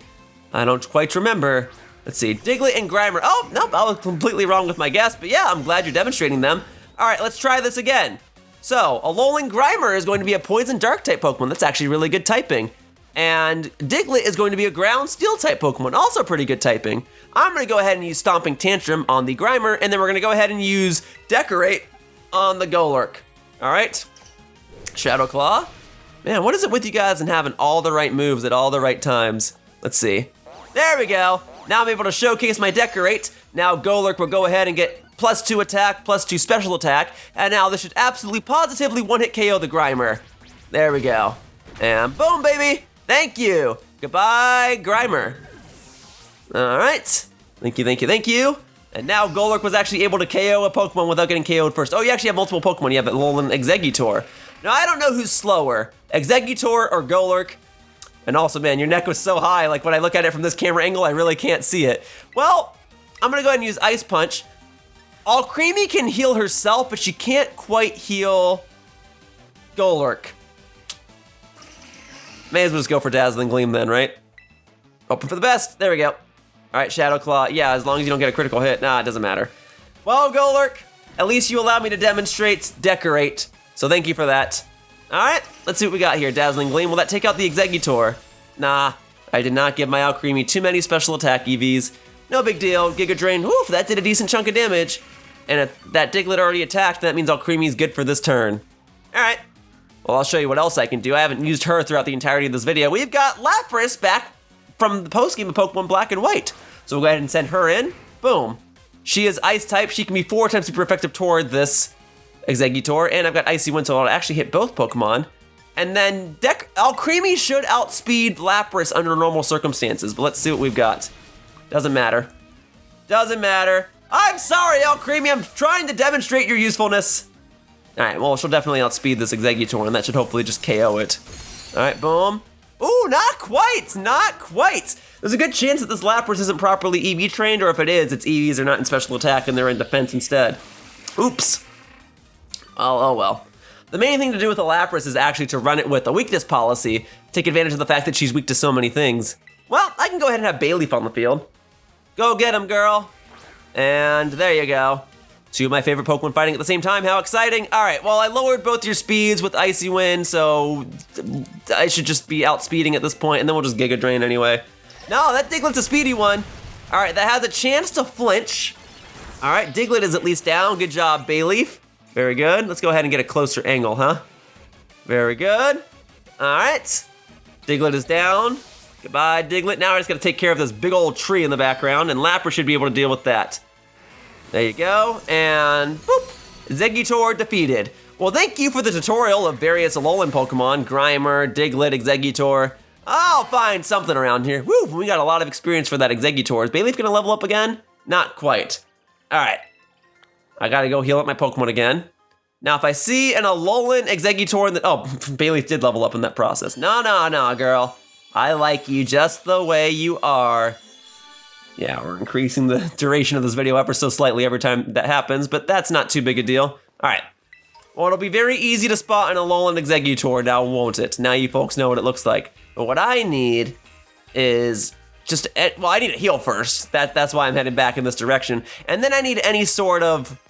I don't quite remember. Let's see, Diglett and Grimer. Oh, nope, I was completely wrong with my guess, but yeah, I'm glad you're demonstrating them. All right, let's try this again. So, Alolan Grimer is going to be a Poison Dark type Pokemon. That's actually really good typing. And Diglett is going to be a ground steel type Pokemon, also pretty good typing. I'm going to go ahead and use Stomping Tantrum on the Grimer, and then we're going to go ahead and use Decorate on the Golurk. All right, Shadow Claw. Man, what is it with you guys and having all the right moves at all the right times? Let's see. There we go. Now I'm able to showcase my Decorate. Now Golurk will go ahead and get +2 attack, +2 special attack, and now this should absolutely positively one-hit KO the Grimer. There we go. And boom, baby. Thank you. Goodbye, Grimer. All right. Thank you, thank you, thank you. And now Golurk was actually able to KO a Pokemon without getting KO'd first. Oh, you actually have multiple Pokemon. You have Alolan Exeggutor. Now, I don't know who's slower, Exeggutor or Golurk. And also, man, your neck was so high. Like, when I look at it from this camera angle, I really can't see it. Well, I'm going to go ahead and use Ice Punch. Alcremie can heal herself, but she can't quite heal Golurk. May as well just go for Dazzling Gleam then, right? Hoping for the best. There we go. All right, Shadow Claw. Yeah, as long as you don't get a critical hit. Nah, it doesn't matter. Well, Golurk, at least you allowed me to demonstrate Decorate. So thank you for that. All right, let's see what we got here. Dazzling Gleam. Will that take out the Exeggutor? Nah, I did not give my Alcremie too many special attack EVs. No big deal. Giga Drain. Woof, that did a decent chunk of damage. And if that Diglett already attacked, that means Alcremie's good for this turn. All right. Well, I'll show you what else I can do. I haven't used her throughout the entirety of this video. We've got Lapras back from the post game of Pokemon Black and White. So we'll go ahead and send her in. Boom. She is Ice type. She can be 4 times super effective toward this Exeggutor. And I've got Icy Wind, so I'll actually hit both Pokemon. And then Alcremie should outspeed Lapras under normal circumstances. But let's see what we've got. Doesn't matter. Doesn't matter. I'm sorry, Alcremie. I'm trying to demonstrate your usefulness. All right, well, she'll definitely outspeed this Exeggutor, and that should hopefully just KO it. All right, boom. Ooh, not quite, not quite. There's a good chance that this Lapras isn't properly EV trained, or if it is, its EVs are not in special attack and they're in defense instead. Oops. Oh well. The main thing to do with the Lapras is actually to run it with a weakness policy, take advantage of the fact that she's weak to so many things. Well, I can go ahead and have Bayleaf on the field. Go get him, girl. And there you go. 2 of my favorite Pokemon fighting at the same time. How exciting. All right, well, I lowered both your speeds with Icy Wind, so I should just be outspeeding at this point, and then we'll just Giga Drain anyway. No, that Diglett's a speedy one. All right, that has a chance to flinch. All right, Diglett is at least down. Good job, Bayleaf. Very good. Let's go ahead and get a closer angle, huh? Very good. All right. Diglett is down. Goodbye, Diglett. Now I just gotta take care of this big old tree in the background, and Lapras should be able to deal with that. There you go, and boop, Exeggutor defeated. Well, thank you for the tutorial of various Alolan Pokemon, Grimer, Diglett, Exeggutor. I'll find something around here. Woo, we got a lot of experience for that Exeggutor. Is Bayleaf gonna level up again? Not quite. All right, I gotta go heal up my Pokemon again. Now, if I see an Alolan Exeggutor oh, Bayleaf did level up in that process. No, girl. I like you just the way you are. Yeah, we're increasing the duration of this video ever so slightly every time that happens, but that's not too big a deal. All right. Well, it'll be very easy to spot an Alolan Exeggutor now, won't it? Now you folks know what it looks like. But what I need is just, well, I need a heal first. That's why I'm heading back in this direction. And then I need any sort of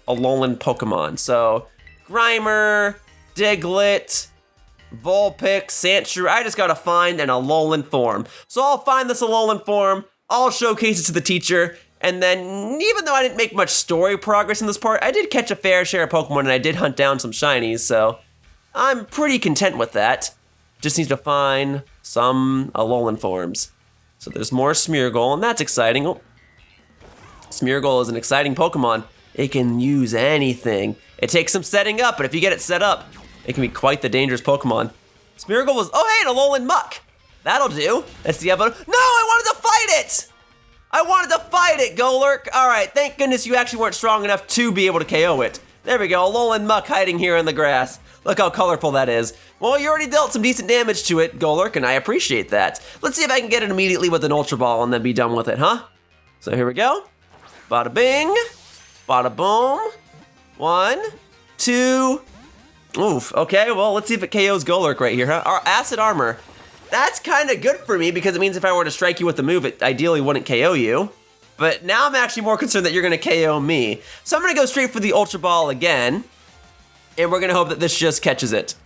Alolan Pokemon. So, Grimer, Diglett, Vulpix, Sandshrew. I just gotta find an Alolan form. So I'll find this Alolan form, I'll showcase it to the teacher, and then even though I didn't make much story progress in this part, I did catch a fair share of Pokemon and I did hunt down some shinies, so I'm pretty content with that. Just need to find some Alolan forms. So there's more Smeargle, and that's exciting. Oh. Smeargle is an exciting Pokemon. It can use anything. It takes some setting up, but if you get it set up, it can be quite the dangerous Pokemon. Smeargle was, oh hey, an Alolan Muk. That'll do. That's the evidence. No, I wanted to fight it! I wanted to fight it, Golurk. All right, thank goodness you actually weren't strong enough to be able to KO it. There we go, Alolan Muk hiding here in the grass. Look how colorful that is. Well, you already dealt some decent damage to it, Golurk, and I appreciate that. Let's see if I can get it immediately with an Ultra Ball and then be done with it, huh? So here we go. Bada bing, bada boom. 1, 2. Oof, okay, well, let's see if it KOs Golurk right here, huh? Our Acid Armor. That's kind of good for me because it means if I were to strike you with the move, it ideally wouldn't KO you. But now I'm actually more concerned that you're gonna KO me. So I'm gonna go straight for the Ultra Ball again. And we're gonna hope that this just catches it.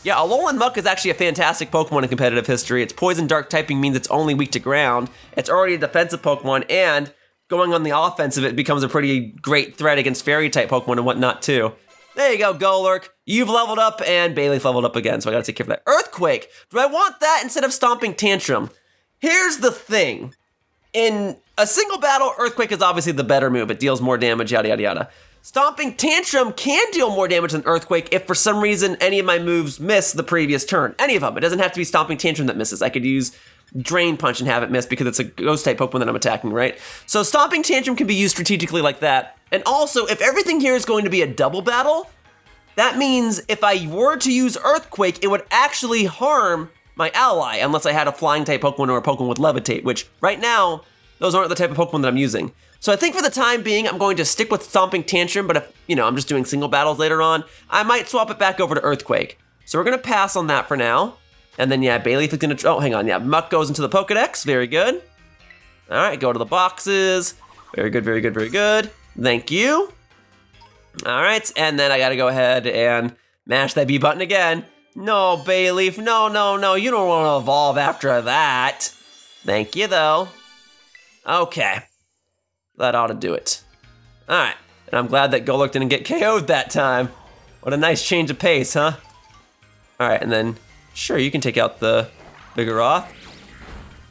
Yeah, Alolan Muk is actually a fantastic Pokemon in competitive history. Its poison dark typing means it's only weak to ground. It's already a defensive Pokemon, and going on the offensive, it becomes a pretty great threat against fairy type Pokemon and whatnot too. There you go, Golurk. You've leveled up, and Bayleaf leveled up again, so I gotta take care of that. Earthquake! Do I want that instead of Stomping Tantrum? Here's the thing. In a single battle, Earthquake is obviously the better move. It deals more damage, yada yada yada. Stomping Tantrum can deal more damage than Earthquake if for some reason any of my moves miss the previous turn. Any of them. It doesn't have to be Stomping Tantrum that misses. I could use Drain Punch and have it miss because it's a ghost type Pokemon that I'm attacking, right? So Stomping Tantrum can be used strategically like that. And also, if everything here is going to be a double battle, that means if I were to use Earthquake, it would actually harm my ally unless I had a flying type Pokemon or a Pokemon with Levitate, which right now, those aren't the type of Pokemon that I'm using. So I think for the time being, I'm going to stick with Stomping Tantrum, but if, I'm just doing single battles later on, I might swap it back over to Earthquake. So we're gonna pass on that for now. And then yeah, Bayleaf is gonna, oh, hang on, yeah, Muk goes into the Pokedex, very good. All right, go to the boxes. Very good, very good, very good. Thank you. All right, and then I gotta go ahead and mash that B button again. No, Bayleaf, no, no, no, you don't wanna evolve after that. Thank you though. Okay. That ought to do it. All right, and I'm glad that Golurk didn't get KO'd that time. What a nice change of pace, huh? All right, and then, sure, you can take out the Vigoroth.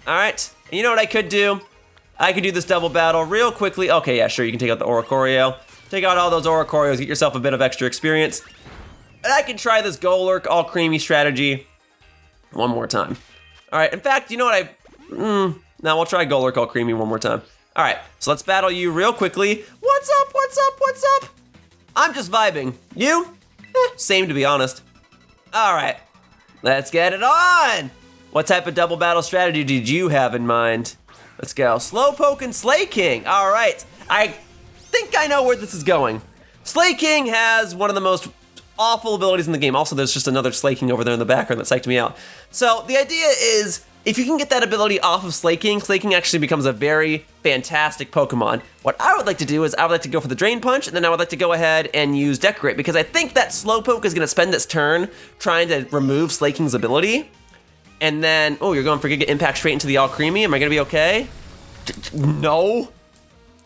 All right, and you know what I could do? I could do this double battle real quickly. Okay, yeah, sure, you can take out the Oricorio. Take out all those Oricorios, get yourself a bit of extra experience. And I can try this Golurk Alcremie strategy one more time. All right, in fact, you know what now we'll try Golurk Alcremie one more time. All right, so let's battle you real quickly. What's up, what's up, what's up? I'm just vibing. You? Same to be honest. All right, let's get it on. What type of double battle strategy did you have in mind? Let's go. Slowpoke and Slaking. All right, I think I know where this is going. Slaking has one of the most awful abilities in the game. Also, there's just another Slaking over there in the background that psyched me out. So the idea is, if you can get that ability off of Slaking, Slaking actually becomes a very fantastic Pokemon. What I would like to do is I would like to go for the Drain Punch, and then I would like to go ahead and use Decorate, because I think that Slowpoke is going to spend its turn trying to remove Slaking's ability. And then, oh, you're going for Giga Impact straight into the Alcremie. Am I going to be okay? No.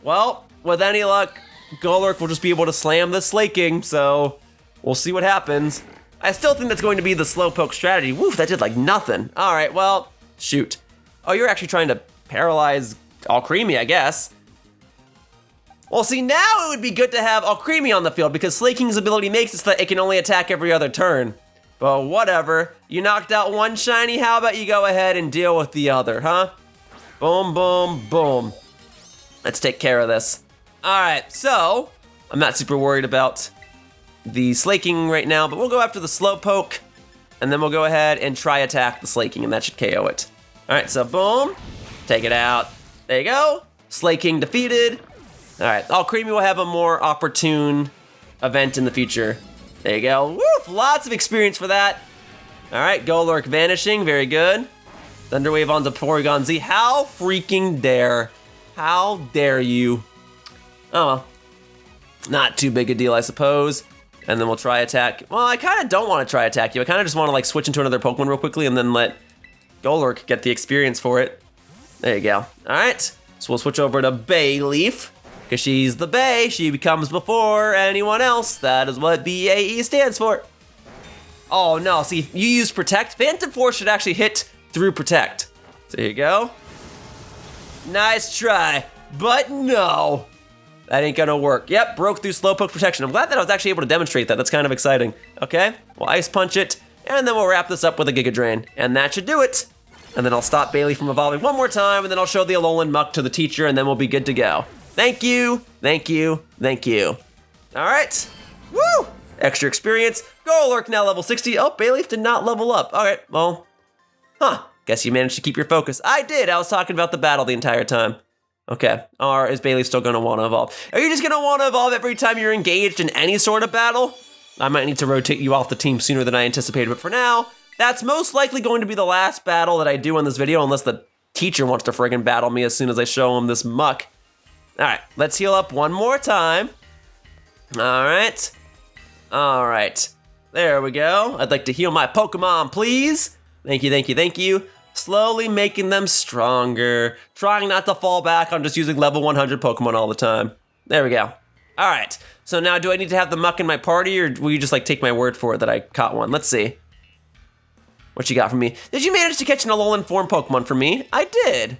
Well, with any luck, Golurk will just be able to slam the Slaking, so we'll see what happens. I still think that's going to be the Slowpoke strategy. Woof, that did like nothing. All right, well, shoot. Oh, you're actually trying to paralyze Alcremie, I guess. Well, see, now it would be good to have Alcremie on the field because Slaking's ability makes it so that it can only attack every other turn. But whatever. You knocked out one shiny, how about you go ahead and deal with the other, huh? Boom, boom, boom. Let's take care of this. All right, so I'm not super worried about the Slaking right now, but we'll go after the Slowpoke, and then we'll go ahead and try attack the Slaking, and that should KO it. All right, so boom, take it out. There you go. Slaking defeated. All right, Alcremie will have a more opportune event in the future. There you go. Woof, lots of experience for that. All right, Golurk vanishing, very good. Thunderwave onto Porygon Z. How freaking dare? How dare you? Oh well, not too big a deal, I suppose. And then we'll try attack. Well, I kind of don't want to try attack you. I kind of just want to like switch into another Pokemon real quickly and then let Golurk get the experience for it. There you go. All right, so we'll switch over to Bayleaf because she's the Bay. She comes before anyone else. That is what BAE stands for. Oh no, see, you use Protect. Phantom Force should actually hit through Protect. So here you go. Nice try, but no. That ain't gonna work. Yep, broke through Slowpoke protection. I'm glad that I was actually able to demonstrate that. That's kind of exciting. Okay, we'll Ice Punch it, and then we'll wrap this up with a Giga Drain. And that should do it. And then I'll stop Bailey from evolving one more time, and then I'll show the Alolan Muk to the teacher, and then we'll be good to go. Thank you, thank you, thank you. All right, woo! Extra experience. Golurk now level 60. Oh, Bayleaf did not level up. All right, well, guess you managed to keep your focus. I did, I was talking about the battle the entire time. Okay, or is Bayleaf still gonna wanna evolve? Are you just gonna wanna evolve every time you're engaged in any sort of battle? I might need to rotate you off the team sooner than I anticipated, but for now, that's most likely going to be the last battle that I do in this video, unless the teacher wants to friggin' battle me as soon as I show him this Muk. All right, let's heal up one more time. All right. There There we go. I'd like to heal my Pokemon, please. Thank you, thank you, thank you. Slowly making them stronger. Trying not to fall back on just using level 100 Pokemon all the time. There we go. All right, so now do I need to have the Muk in my party, or will you just like take my word for it that I caught one? Let's see. What you got for me? Did you manage to catch an Alolan form Pokemon for me? I did.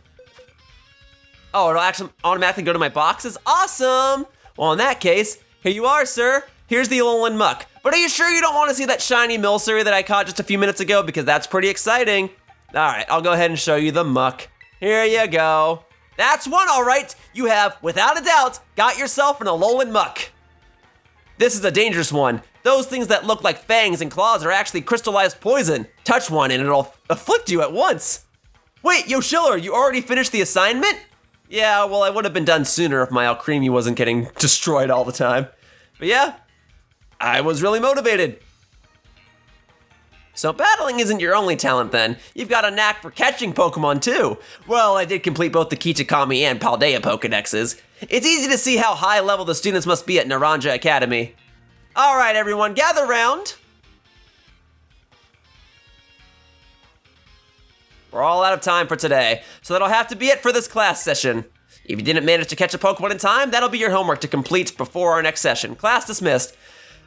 Oh, it'll actually automatically go to my boxes? Awesome! Well, in that case, here you are, sir. Here's the Alolan Muk. But are you sure you don't want to see that shiny Milcery that I caught just a few minutes ago? Because that's pretty exciting. All right, I'll go ahead and show you the Muk. Here you go. That's one, all right. You have, without a doubt, got yourself an Alolan Muk. This is a dangerous one. Those things that look like fangs and claws are actually crystallized poison. Touch one and it'll afflict you at once. Wait, Yoshiller, you already finished the assignment? Yeah, well, I would have been done sooner if my Alcremie wasn't getting destroyed all the time. But yeah, I was really motivated. So battling isn't your only talent then. You've got a knack for catching Pokemon too. Well, I did complete both the Kichikami and Paldea Pokedexes. It's easy to see how high level the students must be at Naranja Academy. All right, everyone, gather round. We're all out of time for today, so that'll have to be it for this class session. If you didn't manage to catch a Pokemon in time, that'll be your homework to complete before our next session. Class dismissed.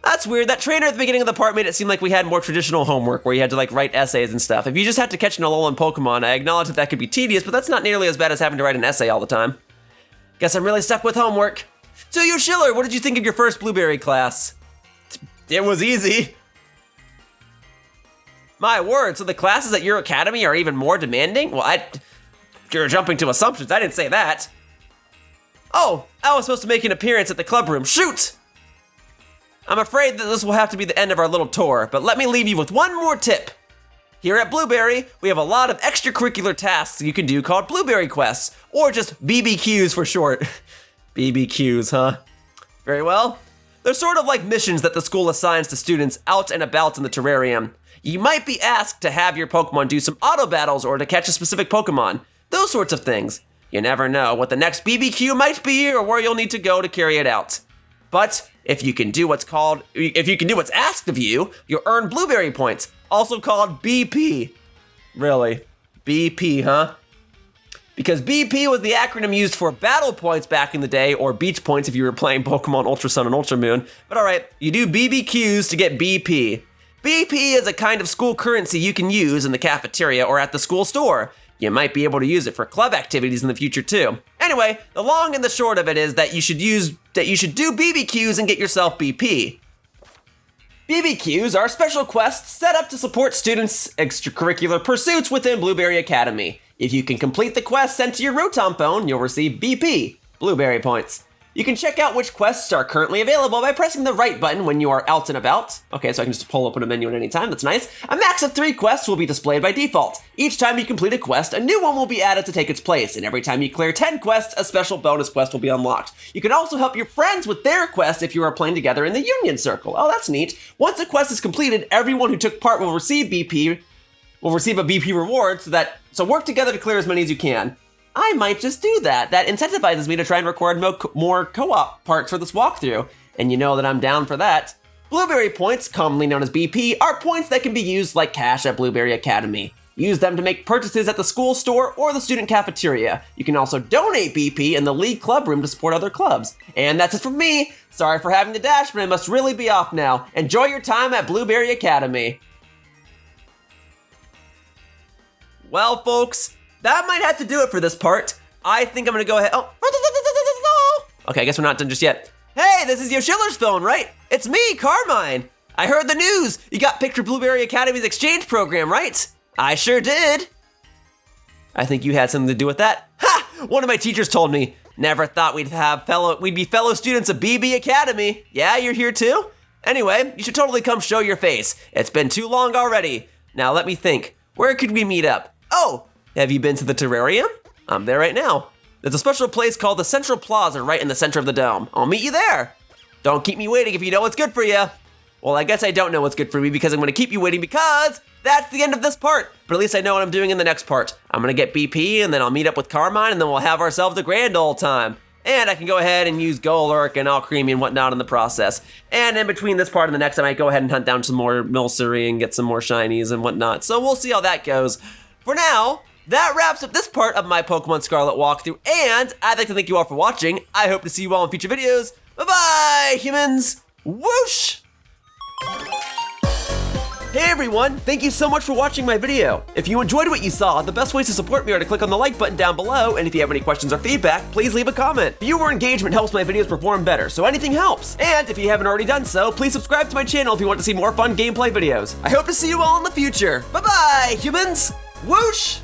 That's weird. That trainer at the beginning of the part made it seem like we had more traditional homework where you had to like write essays and stuff. If you just had to catch an Alolan Pokemon, I acknowledge that could be tedious, but that's not nearly as bad as having to write an essay all the time. Guess I'm really stuck with homework. So Yoshiller, what did you think of your first Blueberry class? It was easy. My word, so the classes at your academy are even more demanding? Well, you're jumping to assumptions. I didn't say that. Oh, I was supposed to make an appearance at the club room. Shoot! I'm afraid that this will have to be the end of our little tour, but let me leave you with one more tip. Here at Blueberry, we have a lot of extracurricular tasks you can do called Blueberry Quests, or just BBQs for short. BBQs, huh? Very well. They're sort of like missions that the school assigns to students out and about in the terrarium. You might be asked to have your Pokemon do some auto battles or to catch a specific Pokemon. Those sorts of things. You never know what the next BBQ might be or where you'll need to go to carry it out. But if you can do what's asked of you, you'll earn Blueberry points, also called BP. Really? BP, huh? Because BP was the acronym used for battle points back in the day, or beach points if you were playing Pokemon Ultra Sun and Ultra Moon. But alright, you do BBQs to get BP. BP is a kind of school currency you can use in the cafeteria or at the school store. You might be able to use it for club activities in the future too. Anyway, the long and the short of it is that you should do BBQs and get yourself BP. BBQs are special quests set up to support students' extracurricular pursuits within Blueberry Academy. If you can complete the quest sent to your Rotom phone, you'll receive BP, Blueberry points. You can check out which quests are currently available by pressing the right button when you are out and about. Okay, so I can just pull open a menu at any time, that's nice. A max of 3 quests will be displayed by default. Each time you complete a quest, a new one will be added to take its place, and every time you clear 10 quests, a special bonus quest will be unlocked. You can also help your friends with their quest if you are playing together in the Union Circle. Oh, that's neat. Once a quest is completed, everyone who took part will receive a BP reward, so work together to clear as many as you can. I might just do that. That incentivizes me to try and record more co-op parts for this walkthrough. And you know that I'm down for that. Blueberry points, commonly known as BP, are points that can be used like cash at Blueberry Academy. Use them to make purchases at the school store or the student cafeteria. You can also donate BP in the League Club Room to support other clubs. And that's it from me. Sorry for having to dash, but I must really be off now. Enjoy your time at Blueberry Academy. Well, folks, that might have to do it for this part. I think I'm gonna go ahead. Okay, I guess we're not done just yet. Hey, this is Yoshiller's phone, right? It's me, Carmine. I heard the news. You got picked for Blueberry Academy's exchange program, right? I sure did. I think you had something to do with that. Ha! One of my teachers told me. Never thought we'd be fellow students of BB Academy. Yeah, you're here too? Anyway, you should totally come show your face. It's been too long already. Now let me think. Where could we meet up? Oh! Have you been to the terrarium? I'm there right now. There's a special place called the Central Plaza right in the center of the dome. I'll meet you there. Don't keep me waiting if you know what's good for you. Well, I guess I don't know what's good for me because I'm gonna keep you waiting because that's the end of this part. But at least I know what I'm doing in the next part. I'm gonna get BP and then I'll meet up with Carmine and then we'll have ourselves a grand old time. and I can go ahead and use Golurk and Alcremie and whatnot in the process. And in between this part and the next, I might go ahead and hunt down some more Milcery and get some more shinies and whatnot. So we'll see how that goes. For now, that wraps up this part of my Pokemon Scarlet walkthrough, and I'd like to thank you all for watching. I hope to see you all in future videos. Bye-bye, humans! Whoosh! Hey everyone, thank you so much for watching my video. If you enjoyed what you saw, the best ways to support me are to click on the like button down below, and if you have any questions or feedback, please leave a comment. Viewer engagement helps my videos perform better, so anything helps. And if you haven't already done so, please subscribe to my channel if you want to see more fun gameplay videos. I hope to see you all in the future. Bye-bye, humans! Whoosh!